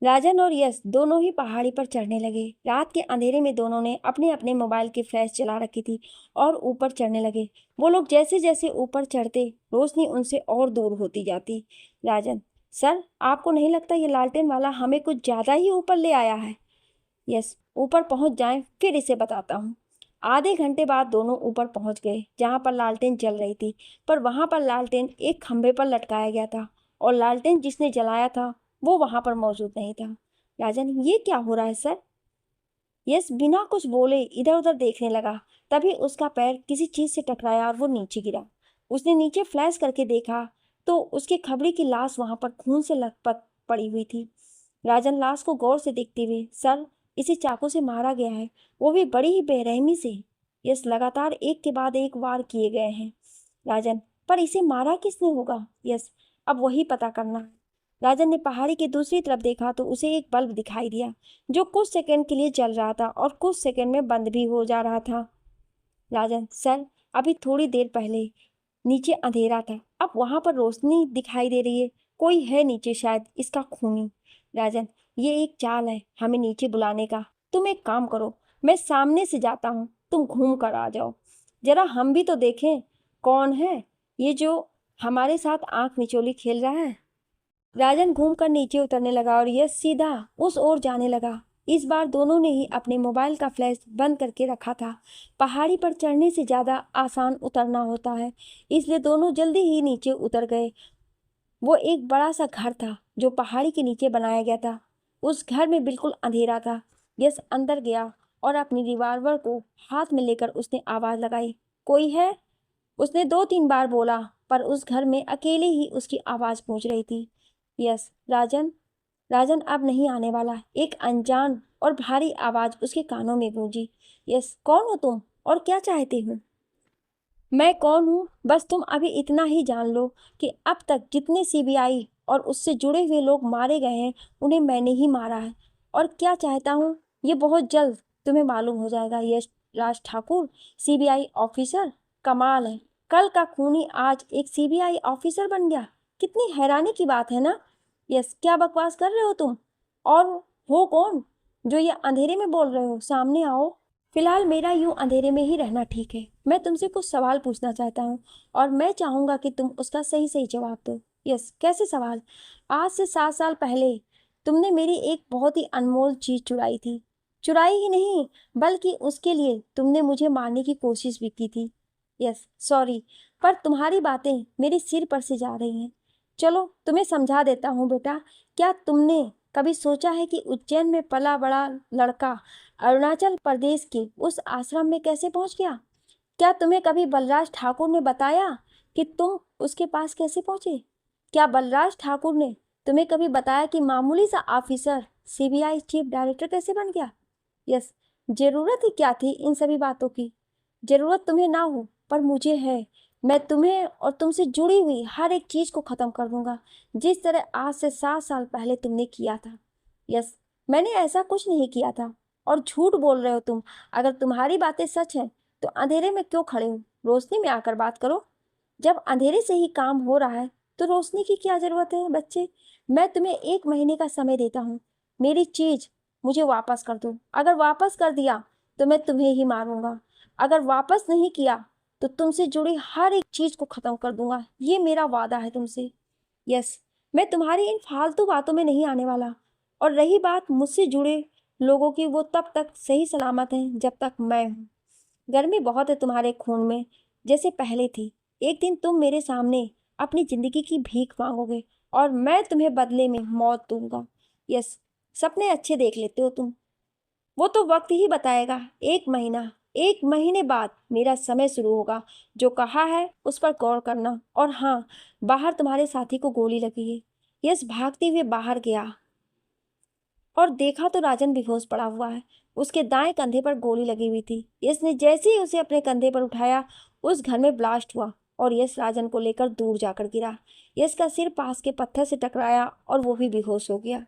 राजन और यश दोनों ही पहाड़ी पर चढ़ने लगे। रात के अंधेरे में दोनों ने अपने अपने मोबाइल की फ्लैश जला रखी थी और ऊपर चढ़ने लगे। वो लोग जैसे जैसे ऊपर चढ़ते, रोशनी उनसे और दूर होती जाती। राजन, सर आपको नहीं लगता ये लालटेन वाला हमें कुछ ज्यादा ही ऊपर ले आया है? यस, ऊपर पहुंच जाएं, फिर इसे बताता हूँ। आधे घंटे बाद दोनों ऊपर पहुंच गए, जहां पर लालटेन जल रही थी। पर वहां पर लालटेन एक खंभे पर लटकाया गया था और लालटेन जिसने जलाया था वो वहां पर मौजूद नहीं था। राजन, ये क्या हो रहा है सर? यस बिना कुछ बोले इधर उधर देखने लगा। तभी उसका पैर किसी चीज से टकराया और वो नीचे गिरा। उसने नीचे फ्लैश करके देखा तो उसके खबरी की लाश वहां पर खून से लथपथ पड़ी हुई थी। राजन लाश को गौर से देखते हुए, सर इसे चाकू से मारा गया है, वो भी बड़ी ही बेरहमी से। यस, लगातार एक के बाद एक वार किए गए हैं। राजन, पर इसे मारा किसने होगा? यस, अब वही पता करना है। राजन ने पहाड़ी की दूसरी तरफ देखा तो उसे एक बल्ब दिखाई दिया, जो कुछ सेकंड के लिए जल रहा था और कुछ सेकंड में बंद भी हो जा रहा था। राजन, सर अभी थोड़ी देर पहले नीचे अंधेरा था, अब वहां पर रोशनी दिखाई दे रही है। कोई है नीचे, शायद इसका खूनी। राजन, ये एक चाल है हमें नीचे बुलाने का। तुम एक काम करो, मैं सामने से जाता हूँ, तुम घूम कर आ जाओ, जरा हम भी तो देखें कौन है ये जो हमारे साथ आंख मिचोली खेल रहा है। राजन घूमकर नीचे उतरने लगा और यह सीधा उस ओर जाने लगा। इस बार दोनों ने ही अपने मोबाइल का फ्लैश बंद करके रखा था। पहाड़ी पर चढ़ने से ज्यादा आसान उतरना होता है, इसलिए दोनों जल्दी ही नीचे उतर गए। वो एक बड़ा सा घर था जो पहाड़ी के नीचे बनाया गया था। उस घर में बिल्कुल अंधेरा था। यश अंदर गया और अपनी रिवॉल्वर को हाथ में लेकर उसने आवाज लगाई, कोई है? उसने 2-3 बार बोला, पर उस घर में अकेले ही उसकी आवाज पहुंच रही थी। यस, राजन। राजन अब नहीं आने वाला। एक अनजान और भारी आवाज उसके कानों में गूंजी। यस, कौन हो तुम और क्या चाहते हो? मैं कौन हूँ बस तुम अभी इतना ही जान लो कि अब तक जितने सीबीआई और उससे जुड़े हुए लोग मारे गए हैं, उन्हें मैंने ही मारा है। और क्या चाहता हूँ ये बहुत जल्द तुम्हें मालूम हो जाएगा। Yash Raj Thakur, CBI officer. कमाल है, कल का खूनी आज एक सीबीआई ऑफिसर बन गया। कितनी हैरानी की बात है ना? यस, क्या बकवास कर रहे हो तुम? और हो कौन जो ये अंधेरे में बोल रहे हो? सामने आओ। फिलहाल मेरा यूं अंधेरे में ही रहना ठीक है। मैं तुमसे कुछ सवाल पूछना चाहता हूँ और मैं चाहूंगा कि तुम उसका सही सही जवाब दो। यस, कैसे सवाल? आज से 7 साल पहले तुमने मेरी एक बहुत ही अनमोल चीज चुराई थी। चुराई ही नहीं, बल्कि उसके लिए तुमने मुझे मारने की कोशिश भी की थी। यस सॉरी, पर तुम्हारी बातें मेरे सिर पर से जा रही हैं। चलो तुम्हें समझा देता हूँ बेटा। क्या तुमने कभी सोचा है कि उज्जैन में पला बड़ा लड़का अरुणाचल प्रदेश के उस आश्रम में कैसे पहुंच गया? क्या तुम्हें कभी बलराज ठाकुर ने बताया कि तुम उसके पास कैसे पहुंचे? क्या बलराज ठाकुर ने तुम्हें कभी बताया कि मामूली सा ऑफिसर सीबीआई चीफ डायरेक्टर कैसे बन गया? यस, जरूरत ही क्या थी इन सभी बातों की? जरूरत तुम्हें ना हो, पर मुझे है। मैं तुम्हें और तुमसे जुड़ी हुई हर एक चीज को खत्म कर दूंगा, जिस तरह आज से 7 साल पहले तुमने किया था। यस, मैंने ऐसा कुछ नहीं किया था और झूठ बोल रहे हो तुम। अगर तुम्हारी बातें सच हैं तो अंधेरे में क्यों खड़े हो? रोशनी में आकर बात करो। जब अंधेरे से ही काम हो रहा है तो रोशनी की क्या जरूरत है? बच्चे, मैं तुम्हें 1 महीने का समय देता हूँ। मेरी चीज मुझे वापस कर दो। अगर वापस कर दिया तो मैं तुम्हें ही मारूंगा। अगर वापस नहीं किया तो तुमसे जुड़ी हर एक चीज को खत्म कर दूंगा। ये मेरा वादा है तुमसे। यस, मैं तुम्हारी इन फालतू बातों में नहीं आने वाला। और रही बात मुझसे जुड़े लोगों की, वो तब तक सही सलामत हैं जब तक मैं हूँ। गर्मी बहुत है तुम्हारे खून में, जैसे पहले थी। एक दिन तुम मेरे सामने अपनी जिंदगी की भीख मांगोगे और मैं तुम्हें बदले में मौत दूंगा। यस, सपने अच्छे देख लेते हो तुम। वो तो वक्त ही बताएगा। 1 महीना, 1 महीने बाद मेरा समय शुरू होगा। जो कहा है उस पर गौर करना। और हाँ, बाहर तुम्हारे साथी को गोली लगी है। यस भागते हुए बाहर गया और देखा तो राजन बेहोश पड़ा हुआ है। उसके दाएं कंधे पर गोली लगी हुई थी। यश ने जैसे ही उसे अपने कंधे पर उठाया, उस घर में ब्लास्ट हुआ और यश राजन को लेकर दूर जाकर गिरा। यश का सिर पास के पत्थर से टकराया और वो भी बेहोश हो गया।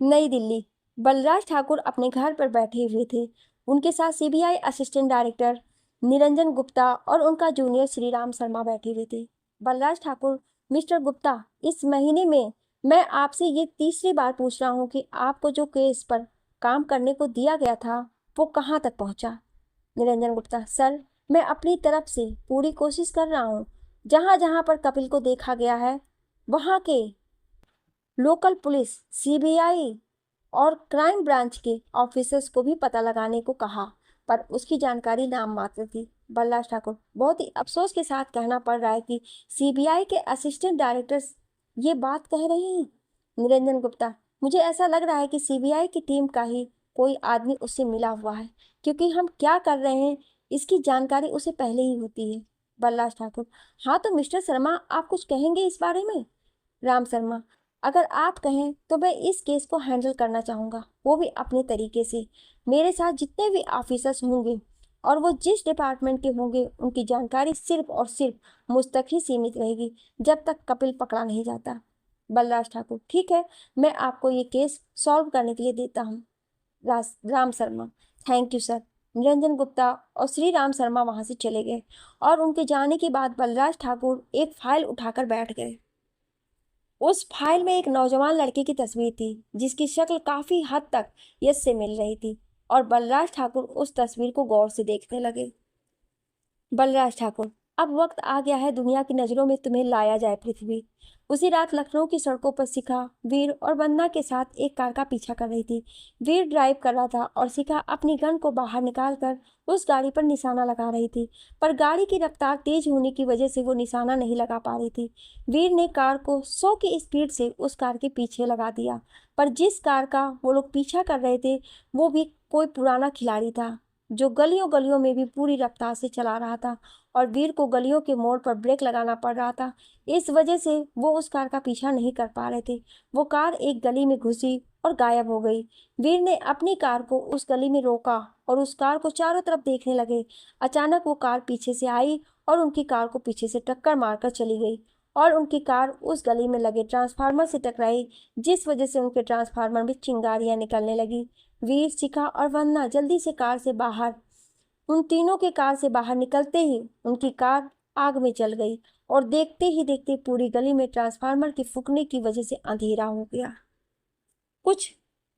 नई दिल्ली। बलराज ठाकुर अपने घर पर बैठे हुए थे। उनके साथ CBI assistant director Niranjan Gupta और उनका जूनियर श्रीराम शर्मा बैठे हुए थे। बलराज ठाकुर, मिस्टर गुप्ता, इस महीने में मैं आपसे ये तीसरी बार पूछ रहा हूँ कि आपको जो केस पर काम करने को दिया गया था वो कहाँ तक पहुँचा? निरंजन गुप्ता, सर, मैं अपनी तरफ से पूरी कोशिश कर रहा हूँ। जहाँ जहाँ पर कपिल को देखा गया है वहाँ के लोकल पुलिस, सीबीआई और क्राइम ब्रांच के ऑफिसर्स को भी पता लगाने को कहा, पर उसकी जानकारी नाम मात्र थी। बलराज ठाकुर, बहुत ही अफसोस के साथ कहना पड़ रहा है कि सीबीआई के असिस्टेंट डायरेक्टर्स ये बात कह रहे हैं। निरंजन गुप्ता, मुझे ऐसा लग रहा है कि सीबीआई की टीम का ही कोई आदमी उससे मिला हुआ है, क्योंकि हम क्या कर रहे हैं इसकी जानकारी उसे पहले ही होती है। बलराज ठाकुर, हाँ तो मिस्टर शर्मा, आप कुछ कहेंगे इस बारे में? राम शर्मा, अगर आप कहें तो मैं इस केस को हैंडल करना चाहूँगा, वो भी अपने तरीके से। मेरे साथ जितने भी ऑफिसर्स होंगे और वो जिस डिपार्टमेंट के होंगे, उनकी जानकारी सिर्फ और सिर्फ मुझ तक ही सीमित रहेगी जब तक कपिल पकड़ा नहीं जाता। बलराज ठाकुर, ठीक है, मैं आपको ये केस सॉल्व करने के लिए देता हूँ। Ram Sharma, thank you sir. Niranjan Gupta और श्री राम शर्मा वहाँ से चले गए और उनके जाने के बाद बलराज ठाकुर एक फाइल उठाकर बैठ गए। उस फाइल में एक नौजवान लड़के की तस्वीर थी जिसकी शक्ल काफी हद तक यश से मिल रही थी और बलराज ठाकुर उस तस्वीर को गौर से देखने लगे। बलराज ठाकुर, अब वक्त आ गया है दुनिया की नजरों में तुम्हें लाया जाए पृथ्वी। उसी रात लखनऊ की सड़कों पर शिखा, वीर और वंदना के साथ एक कार का पीछा कर रही थी। वीर ड्राइव कर रहा था और शिखा अपनी गन को बाहर निकालकर उस गाड़ी पर निशाना लगा रही थी, पर गाड़ी की रफ्तार तेज होने की वजह से वो निशाना नहीं लगा पा रही थी। वीर ने कार को 100 की स्पीड से उस कार के पीछे लगा दिया, पर जिस कार का वो लोग पीछा कर रहे थे वो भी कोई पुराना खिलाड़ी था जो गलियों गलियों में भी पूरी रफ्तार से चला रहा था और वीर को गलियों के मोड़ पर ब्रेक लगाना पड़ रहा था। इस वजह से वो उस कार का पीछा नहीं कर पा रहे थे। वो कार एक गली में घुसी और गायब हो गई। वीर ने अपनी कार को उस गली में रोका और उस कार को चारों तरफ देखने लगे। अचानक वो कार पीछे से आई और उनकी कार को पीछे से टक्कर मारकर चली गई और उनकी कार उस गली में लगे ट्रांसफार्मर से टकराई, जिस वजह से उनके ट्रांसफार्मर में चिंगारियां निकलने लगी। वीर, शिखा और वंदना जल्दी से कार से बाहर। उन तीनों के कार से बाहर निकलते ही उनकी कार आग में जल गई और देखते ही देखते पूरी गली में ट्रांसफार्मर के फूकने की वजह से अंधेरा हो गया। कुछ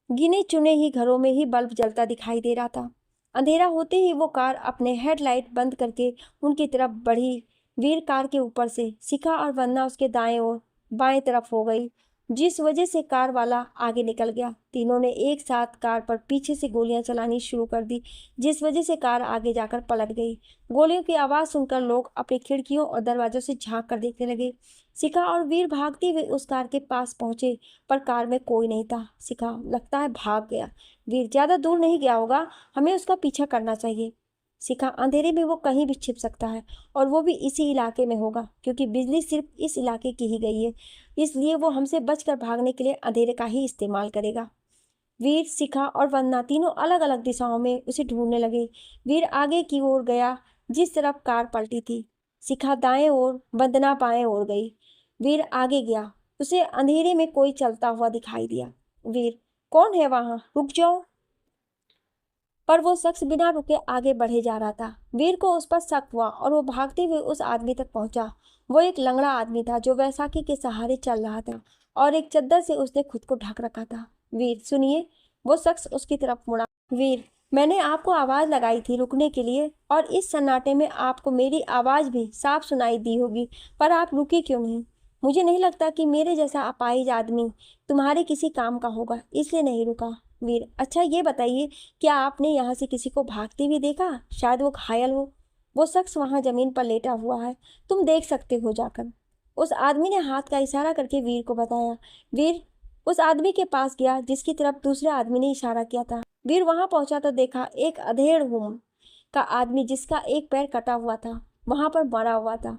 गिने चुने ही घरों में ही बल्ब जलता दिखाई दे रहा था। अंधेरा होते ही वो कार अपने हेडलाइट बंद करके उनकी तरफ बढ़ी। वीर कार के ऊपर से, शिखा और वंदना उसके दाएं और बाएं तरफ हो गई, जिस वजह से कार वाला आगे निकल गया। तीनों ने एक साथ कार पर पीछे से गोलियां चलानी शुरू कर दी, जिस वजह से कार आगे जाकर पलट गई। गोलियों की आवाज सुनकर लोग अपनी खिड़कियों और दरवाजों से झांक कर देखने लगे। शिखा और वीर भागते हुए उस कार के पास पहुंचे, पर कार में कोई नहीं था। शिखा, लगता है भाग गया। वीर, ज्यादा दूर नहीं गया होगा, हमें उसका पीछा करना चाहिए। शिखा, अंधेरे में वो कहीं भी छिप सकता है और वो भी इसी इलाके में होगा, क्योंकि बिजली सिर्फ इस इलाके की ही गई है, इसलिए वो हमसे बचकर भागने के लिए अंधेरे का ही इस्तेमाल करेगा। वीर, शिखा और वंदना तीनों अलग अलग दिशाओं में उसे ढूंढने लगे। वीर आगे की ओर गया जिस तरफ कार पलटी थी। शिखा दाएं ओर, वंदना बाएं ओर गई। वीर आगे गया, उसे अंधेरे में कोई चलता हुआ दिखाई दिया। वीर, कौन है वहां? रुक जाओ। पर वो शख्स बिना रुके आगे बढ़े जा रहा था। वीर को उस पर शक हुआ और वो भागते हुए उस आदमी तक पहुंचा। वो एक लंगड़ा आदमी था जो बैसाखी के सहारे चल रहा था और एक चद्दर से उसने खुद को ढक रखा था। वीर सुनिए, वो शख्स उसकी तरफ मुड़ा। वीर, मैंने आपको आवाज लगाई थी रुकने के लिए और इस सन्नाटे में आपको मेरी आवाज भी साफ सुनाई दी होगी, पर आप रुकी क्यों नहीं? मुझे नहीं लगता कि मेरे जैसा अपाहिज आदमी तुम्हारे किसी काम का होगा, इसलिए नहीं रुका। वीर, अच्छा ये बताइए, क्या आपने यहाँ से किसी को भागते हुए देखा? शायद वो घायल हो। वो शख्स वहां जमीन पर लेटा हुआ है, तुम देख सकते हो जाकर। उस आदमी ने हाथ का इशारा करके वीर को बताया। वीर उस आदमी के पास गया जिसकी तरफ दूसरे आदमी ने इशारा किया था। वीर वहां पहुंचा तो देखा एक अधेड़ उम्र का आदमी जिसका एक पैर कटा हुआ था वहां पर मरा हुआ था।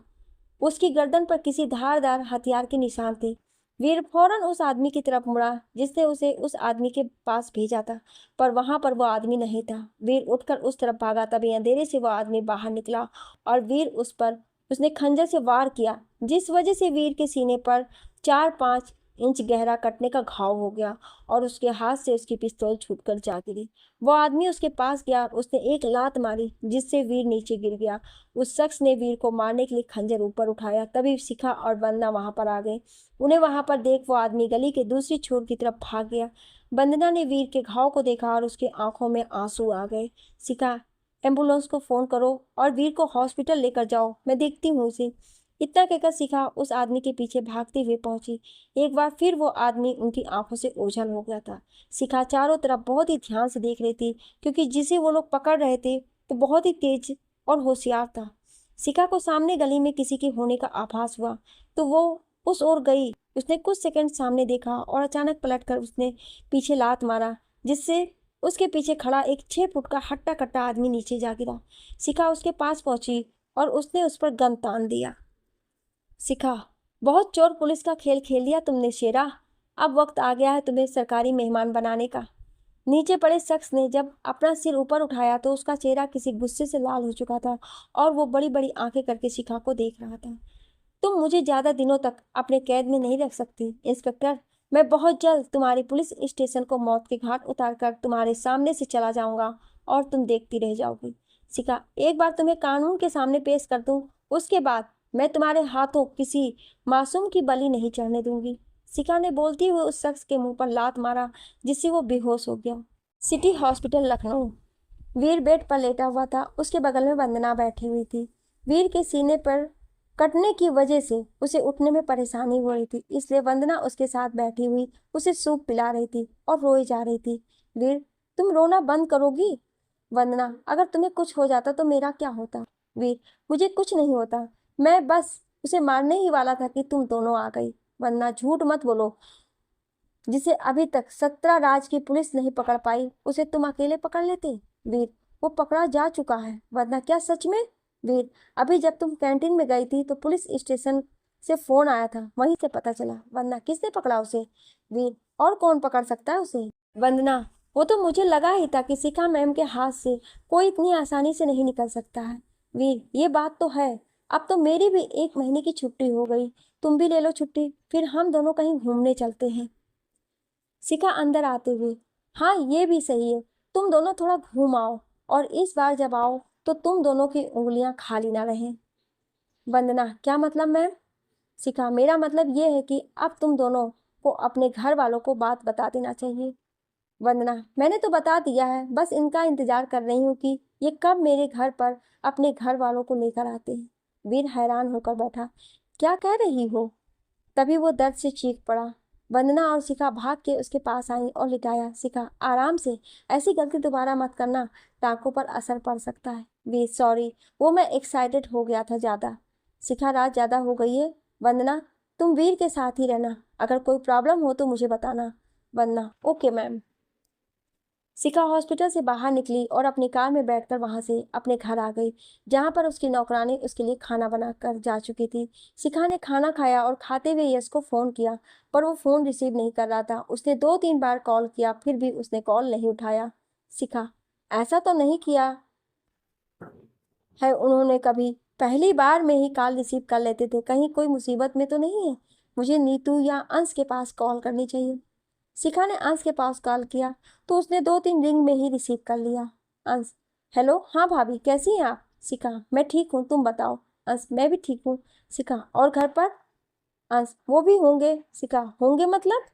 उसकी गर्दन पर किसी धारदार हथियार के निशान थे। वीर फौरन उस आदमी की तरफ मुड़ा जिसने उसे उस आदमी के पास भेजा था, पर वहां पर वो आदमी नहीं था। वीर उठकर उस तरफ भागा, तभी अंधेरे से वो आदमी बाहर निकला और वीर उस पर उसने खंजर से वार किया, जिस वजह से वीर के सीने पर 4-5 इंच गहरा कटने का घाव हो गया और उसके हाथ से उसकी पिस्तौल छूटकर जा गिरी। वो आदमी उसके पास गया और उसने एक लात मारी जिससे वीर नीचे गिर गया। उस शख्स ने वीर को मारने के लिए खंजर ऊपर उठाया, तभी शिखा और वंदना वहां पर आ गए। उन्हें वहां पर देख वो आदमी गली के दूसरी छोर की तरफ भाग गया। वंदना ने वीर के घाव को देखा और उसकी आंखों में आंसू आ गए। शिखा, एम्बुलेंस को फोन करो और वीर को हॉस्पिटल लेकर जाओ, मैं देखती हूँ उसे। इतना कहकर शिखा उस आदमी के पीछे भागते हुए पहुंची। एक बार फिर वो आदमी उनकी आंखों से ओझल हो गया था। शिखा चारों तरफ बहुत ही ध्यान से देख रही थी, क्योंकि जिसे वो लोग पकड़ रहे थे वो बहुत ही तेज और होशियार था। शिखा को सामने गली में किसी के होने का आभास हुआ तो वो उस ओर गई। उसने कुछ सेकंड सामने देखा और अचानक पलटकर उसने पीछे लात मारा, जिससे उसके पीछे खड़ा एक 6 फुट का हट्टा कट्टा आदमी नीचे जा गिरा। शिखा उसके पास पहुंची और उसने उस पर गन तान दिया। शिखा, बहुत चोर पुलिस का खेल खेल लिया तुमने शेरा। अब वक्त आ गया है तुम्हें सरकारी मेहमान बनाने का। नीचे पड़े शख्स ने जब अपना सिर ऊपर उठाया तो उसका चेहरा किसी गुस्से से लाल हो चुका था और वो बड़ी बड़ी आंखें करके शिखा को देख रहा था। तुम मुझे ज्यादा दिनों तक अपने कैद में नहीं रख सकती इंस्पेक्टर। मैं बहुत जल्द तुम्हारी पुलिस स्टेशन को मौत के घाट उतारकर तुम्हारे सामने से चला जाऊंगा और तुम देखती रह जाओगी। शिखा, एक बार तुम्हें कानून के सामने पेश कर दूं, उसके बाद मैं तुम्हारे हाथों किसी मासूम की बलि नहीं चढ़ने दूंगी। शिखा ने बोलते हुए उस शख्स के मुंह पर लात मारा, जिससे वो बेहोश हो गया। City hospital Lucknow. Veer bed पर लेटा हुआ था, उसके बगल में वंदना बैठी हुई थी। वीर के सीने पर कटने की वजह से उसे उठने में परेशानी हो रही थी, इसलिए वंदना उसके साथ बैठी हुई उसे सूप पिला रही थी और रोई जा रही थी। वीर, तुम रोना बंद करोगी? वंदना, अगर तुम्हें कुछ हो जाता तो मेरा क्या होता? वीर, मुझे कुछ नहीं होता, मैं बस उसे मारने ही वाला था कि तुम दोनों आ गई। वंदना, झूठ मत बोलो। जिसे अभी तक 17 राज्य की पुलिस नहीं पकड़ पाई उसे तुम अकेले पकड़ लेते। वीर, वो पकड़ा जा चुका है। वरना क्या सच में? वीर, अभी जब तुम कैंटीन में गई थी तो पुलिस स्टेशन से फोन आया था, वहीं से पता चला। वरना किसने पकड़ा उसे? वीर, और कौन पकड़ सकता है उसे? वंदना, वो तो मुझे लगा ही था कि शिखा मैम के हाथ से कोई इतनी आसानी से नहीं निकल सकता है। वीर, ये बात तो है। अब तो मेरी भी 1 महीने की छुट्टी हो गई, तुम भी ले लो छुट्टी, फिर हम दोनों कहीं घूमने चलते हैं। शिखा अंदर आते हुए, हाँ ये भी सही है, तुम दोनों थोड़ा घूम आओ और इस बार जब आओ तो तुम दोनों की उंगलियां खाली ना रहें। वंदना, क्या मतलब मैम? शिखा, मेरा मतलब ये है कि अब तुम दोनों को अपने घर वालों को बात बता देना चाहिए। वंदना, मैंने तो बता दिया है, बस इनका इंतजार कर रही हूँ कि ये कब मेरे घर पर अपने घर वालों को लेकर आते हैं। वीर हैरान होकर बैठा, क्या कह रही हो? तभी वो दर्द से चीख पड़ा। वंदना और शिखा भाग के उसके पास आई और लिटाया। शिखा, आराम से, ऐसी गलती दोबारा मत करना, टांकों पर असर पड़ सकता है। वी सॉरी, वो मैं एक्साइटेड हो गया था ज़्यादा। शिखा, रात ज़्यादा हो गई है। वंदना, तुम वीर के साथ ही रहना, अगर कोई प्रॉब्लम हो तो मुझे बताना। वंदना, ओके मैम। शिखा हॉस्पिटल से बाहर निकली और अपनी कार में बैठकर वहां से अपने घर आ गई, जहां पर उसकी नौकरानी उसके लिए खाना बनाकर जा चुकी थी। शिखा ने खाना खाया और खाते हुए यश को फोन किया, पर वो फोन रिसीव नहीं कर रहा था। उसने 2-3 बार कॉल किया, फिर भी उसने कॉल नहीं उठाया। शिखा, ऐसा तो नहीं किया है उन्होंने कभी, पहली बार में ही कॉल रिसीव कर लेते थे, कहीं कोई मुसीबत में तो नहीं है? मुझे नीतू या अंश के पास कॉल करनी चाहिए। शिखा ने अंश के पास कॉल किया तो उसने 2-3 रिंग में ही रिसीव कर लिया। अंश, हेलो, हाँ भाभी, कैसी हैं आप? शिखा, मैं ठीक हूँ, तुम बताओ? अंश, मैं भी ठीक हूँ। शिखा, और घर पर? अंश, वो भी होंगे। शिखा, होंगे मतलब?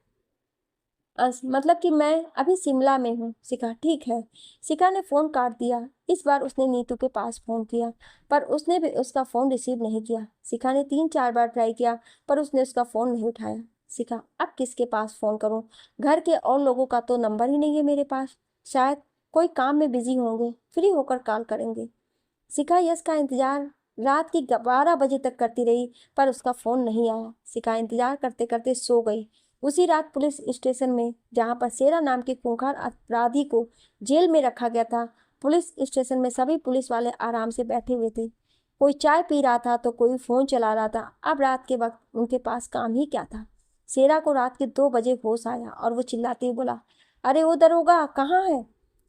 अंश, मतलब कि मैं अभी शिमला में हूँ। शिखा, ठीक है। शिखा ने फोन काट दिया। इस बार उसने नीतू के पास फोन किया, पर उसने भी उसका फोन रिसीव नहीं किया। शिखा ने 3-4 बार ट्राई किया, पर उसने उसका फोन नहीं उठाया। शिखा, अब किसके पास फोन करूं? घर के और लोगों का तो नंबर ही नहीं है मेरे पास। शायद कोई काम में बिजी होंगे, फ्री होकर कॉल करेंगे। शिखा यश का इंतजार रात की 12 बजे तक करती रही, पर उसका फोन नहीं आया। शिखा इंतजार करते करते सो गई। उसी रात पुलिस स्टेशन में, जहां पर शेरा नाम के खूंखार अपराधी को जेल में रखा गया था, पुलिस स्टेशन में सभी पुलिस वाले आराम से बैठे हुए थे। कोई चाय पी रहा था तो कोई फोन चला रहा था। अब रात के वक्त उनके पास काम ही क्या था? शेरा को रात के 2 बजे होश आया और वो चिल्लाते हुए बोला, अरे वो दरोगा कहाँ है?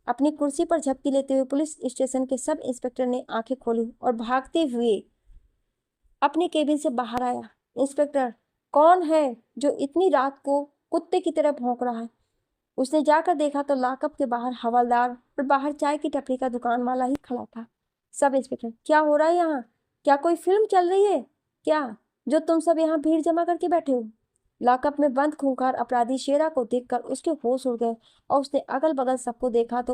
अपनी कुर्सी पर झपकी लेते हुए पुलिस स्टेशन के सब इंस्पेक्टर ने आंखें खोली और भागते हुए अपने केबिन से बाहर आया। इंस्पेक्टर, कौन है जो इतनी रात को कुत्ते की तरह भौंक रहा है? उसने जाकर देखा तो लॉकअप के बाहर हवलदार और बाहर चाय की टपरी का दुकान वाला ही खड़ा था। सब इंस्पेक्टर, क्या हो रहा है यहाँ? क्या कोई फिल्म चल रही है क्या, जो तुम सब यहाँ भीड़ जमा करके बैठे हो? लॉकअप में बंद खूंखार अपराधी शेरा को देखकर उसके होश उड़ गए और उसने अगल बगल सबको देखा तो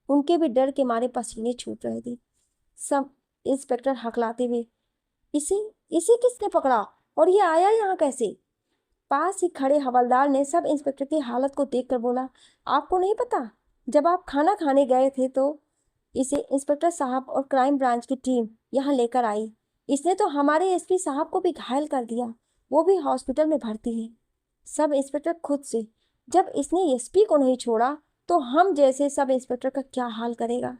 उनके भी डर के मारे पसीने छूट रहे थे। सब इंस्पेक्टर हकलाते हुए, इसे इसे किसने पकड़ा और ये आया यहाँ कैसे? पास ही खड़े हवलदार ने सब इंस्पेक्टर की हालत को देखकर बोला, आपको नहीं पता? जब आप खाना खाने गए थे तो इसे इंस्पेक्टर साहब और क्राइम ब्रांच की टीम यहाँ लेकर आई। इसने तो हमारे एसपी साहब को भी घायल कर दिया, वो भी हॉस्पिटल में भर्ती है। सब इंस्पेक्टर खुद से, जब इसने एसपी को नहीं छोड़ा तो हम जैसे सब इंस्पेक्टर का क्या हाल करेगा?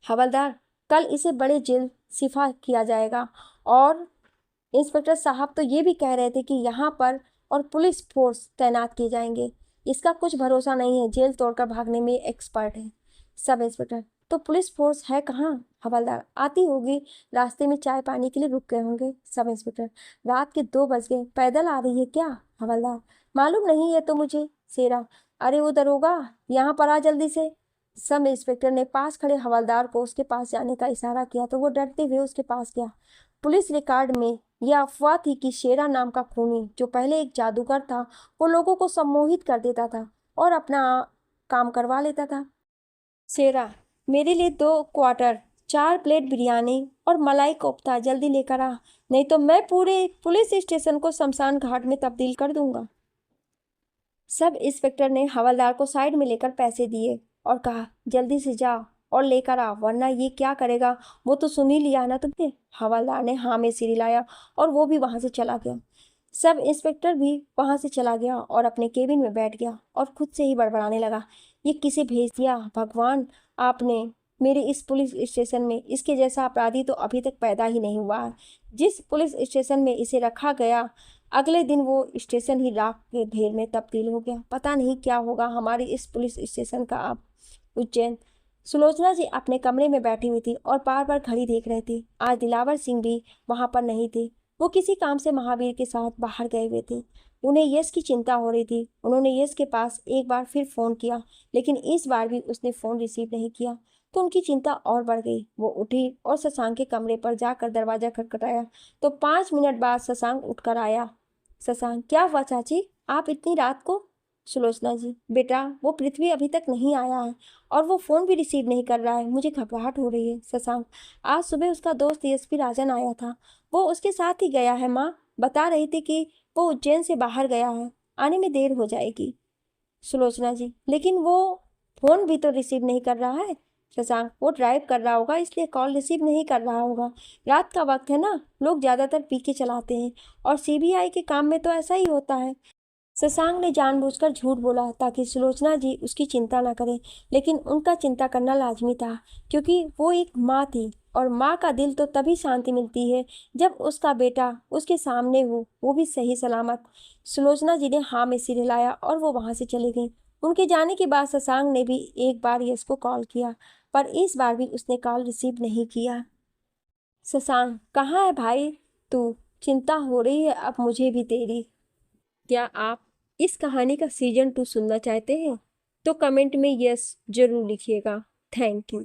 हवलदार, कल इसे बड़े जेल सिफा किया जाएगा। और इंस्पेक्टर साहब तो ये भी कह रहे थे कि यहाँ पर और पुलिस फोर्स तैनात किए जाएंगे। इसका कुछ भरोसा नहीं है, जेल तोड़कर भागने में एक्सपर्ट है। सब इंस्पेक्टर, तो पुलिस फोर्स है कहाँ? हवलदार, आती होगी, रास्ते में चाय पानी के लिए रुक गए होंगे। सब इंस्पेक्टर, रात के 2 बज गए, पैदल आ रही है क्या? हवलदार, मालूम नहीं है तो मुझे। शेरा, अरे वो दरोगा, यहाँ पर आ जल्दी से। सब इंस्पेक्टर ने पास खड़े हवलदार को उसके पास जाने का इशारा किया तो वो डरते हुए उसके पास गया। पुलिस रिकॉर्ड में यह अफवाह थी कि शेरा नाम का खूनी, जो पहले एक जादूगर था, वो लोगों को सम्मोहित कर देता था और अपना काम करवा लेता था। शेरा, मेरे लिए 2 क्वार्टर, 4 प्लेट बिरयानी और मलाई कोफ्ता जल्दी लेकर आ, नहीं तो मैं पूरे पुलिस स्टेशन को शमशान घाट में तब्दील कर दूंगा। सब इंस्पेक्टर ने हवलदार को साइड में लेकर पैसे दिए और कहा, जल्दी से जा और लेकर आ, वरना ये क्या करेगा वो तो सुन ही लिया ना तुमने। हवलदार ने हाँ में सिर हिलाया और वो भी वहां से चला गया। सब इंस्पेक्टर भी वहां से चला गया और अपने केबिन में बैठ गया और खुद से ही बड़बड़ाने लगा, ये किसे भेज दिया भगवान आपने मेरे इस पुलिस स्टेशन में? इसके जैसा अपराधी तो अभी तक पैदा ही नहीं हुआ है। जिस पुलिस स्टेशन में इसे रखा गया, अगले दिन वो स्टेशन ही राख के ढेर में तब्दील हो गया। पता नहीं क्या होगा हमारे इस पुलिस स्टेशन का अब। उज्जैन। सुलोचना जी अपने कमरे में बैठी हुई थी और बार बार घड़ी देख रहे थे। आज दिलावर सिंह भी वहां पर नहीं थे, वो किसी काम से महावीर के साथ बाहर गए हुए थे। उन्हें यश की चिंता हो रही थी। उन्होंने यश के पास एक बार फिर फोन किया, लेकिन इस बार भी उसने फोन रिसीव नहीं किया, तो उनकी चिंता और बढ़ गई। वो उठी और शशांक के कमरे पर जाकर दरवाजा खटखटाया तो 5 मिनट बाद शशांक उठकर आया। शशांक, क्या हुआ चाची, आप इतनी रात को? सुलोचना जी, बेटा वो पृथ्वी अभी तक नहीं आया है और वो फोन भी रिसीव नहीं कर रहा है, मुझे घबराहट हो रही है। शशांक, आज सुबह उसका दोस्त एसपी राजन आया था, वो उसके साथ ही गया है। माँ बता रही थी कि वो उज्जैन से बाहर गया है, आने में देर हो जाएगी। सुलोचना जी, लेकिन वो फोन भी तो रिसीव नहीं कर रहा है। शशांक, वो ड्राइव कर रहा होगा इसलिए कॉल रिसीव नहीं कर रहा होगा। रात का वक्त है ना, लोग ज्यादातर पी के चलाते हैं और सीबीआई के काम में तो ऐसा ही होता है। शशांक ने जानबूझकर झूठ बोला ताकि सुलोचना जी उसकी चिंता न करें, लेकिन उनका चिंता करना लाजमी था, क्योंकि वो एक माँ थी और माँ का दिल तो तभी शांति मिलती है जब उसका बेटा उसके सामने हो, वो भी सही सलामत। सुलोचना जी ने हाँ में सिर हिलाया और वो वहां से चली गई। उनके जाने के बाद शशांक ने भी एक बार यश को कॉल किया, पर इस बार भी उसने कॉल रिसीव नहीं किया। शशांक, कहाँ है भाई तू? चिंता हो रही है अब मुझे भी तेरी। क्या आप इस कहानी का सीजन 2 सुनना चाहते हैं? तो कमेंट में यस जरूर लिखिएगा। Thank you.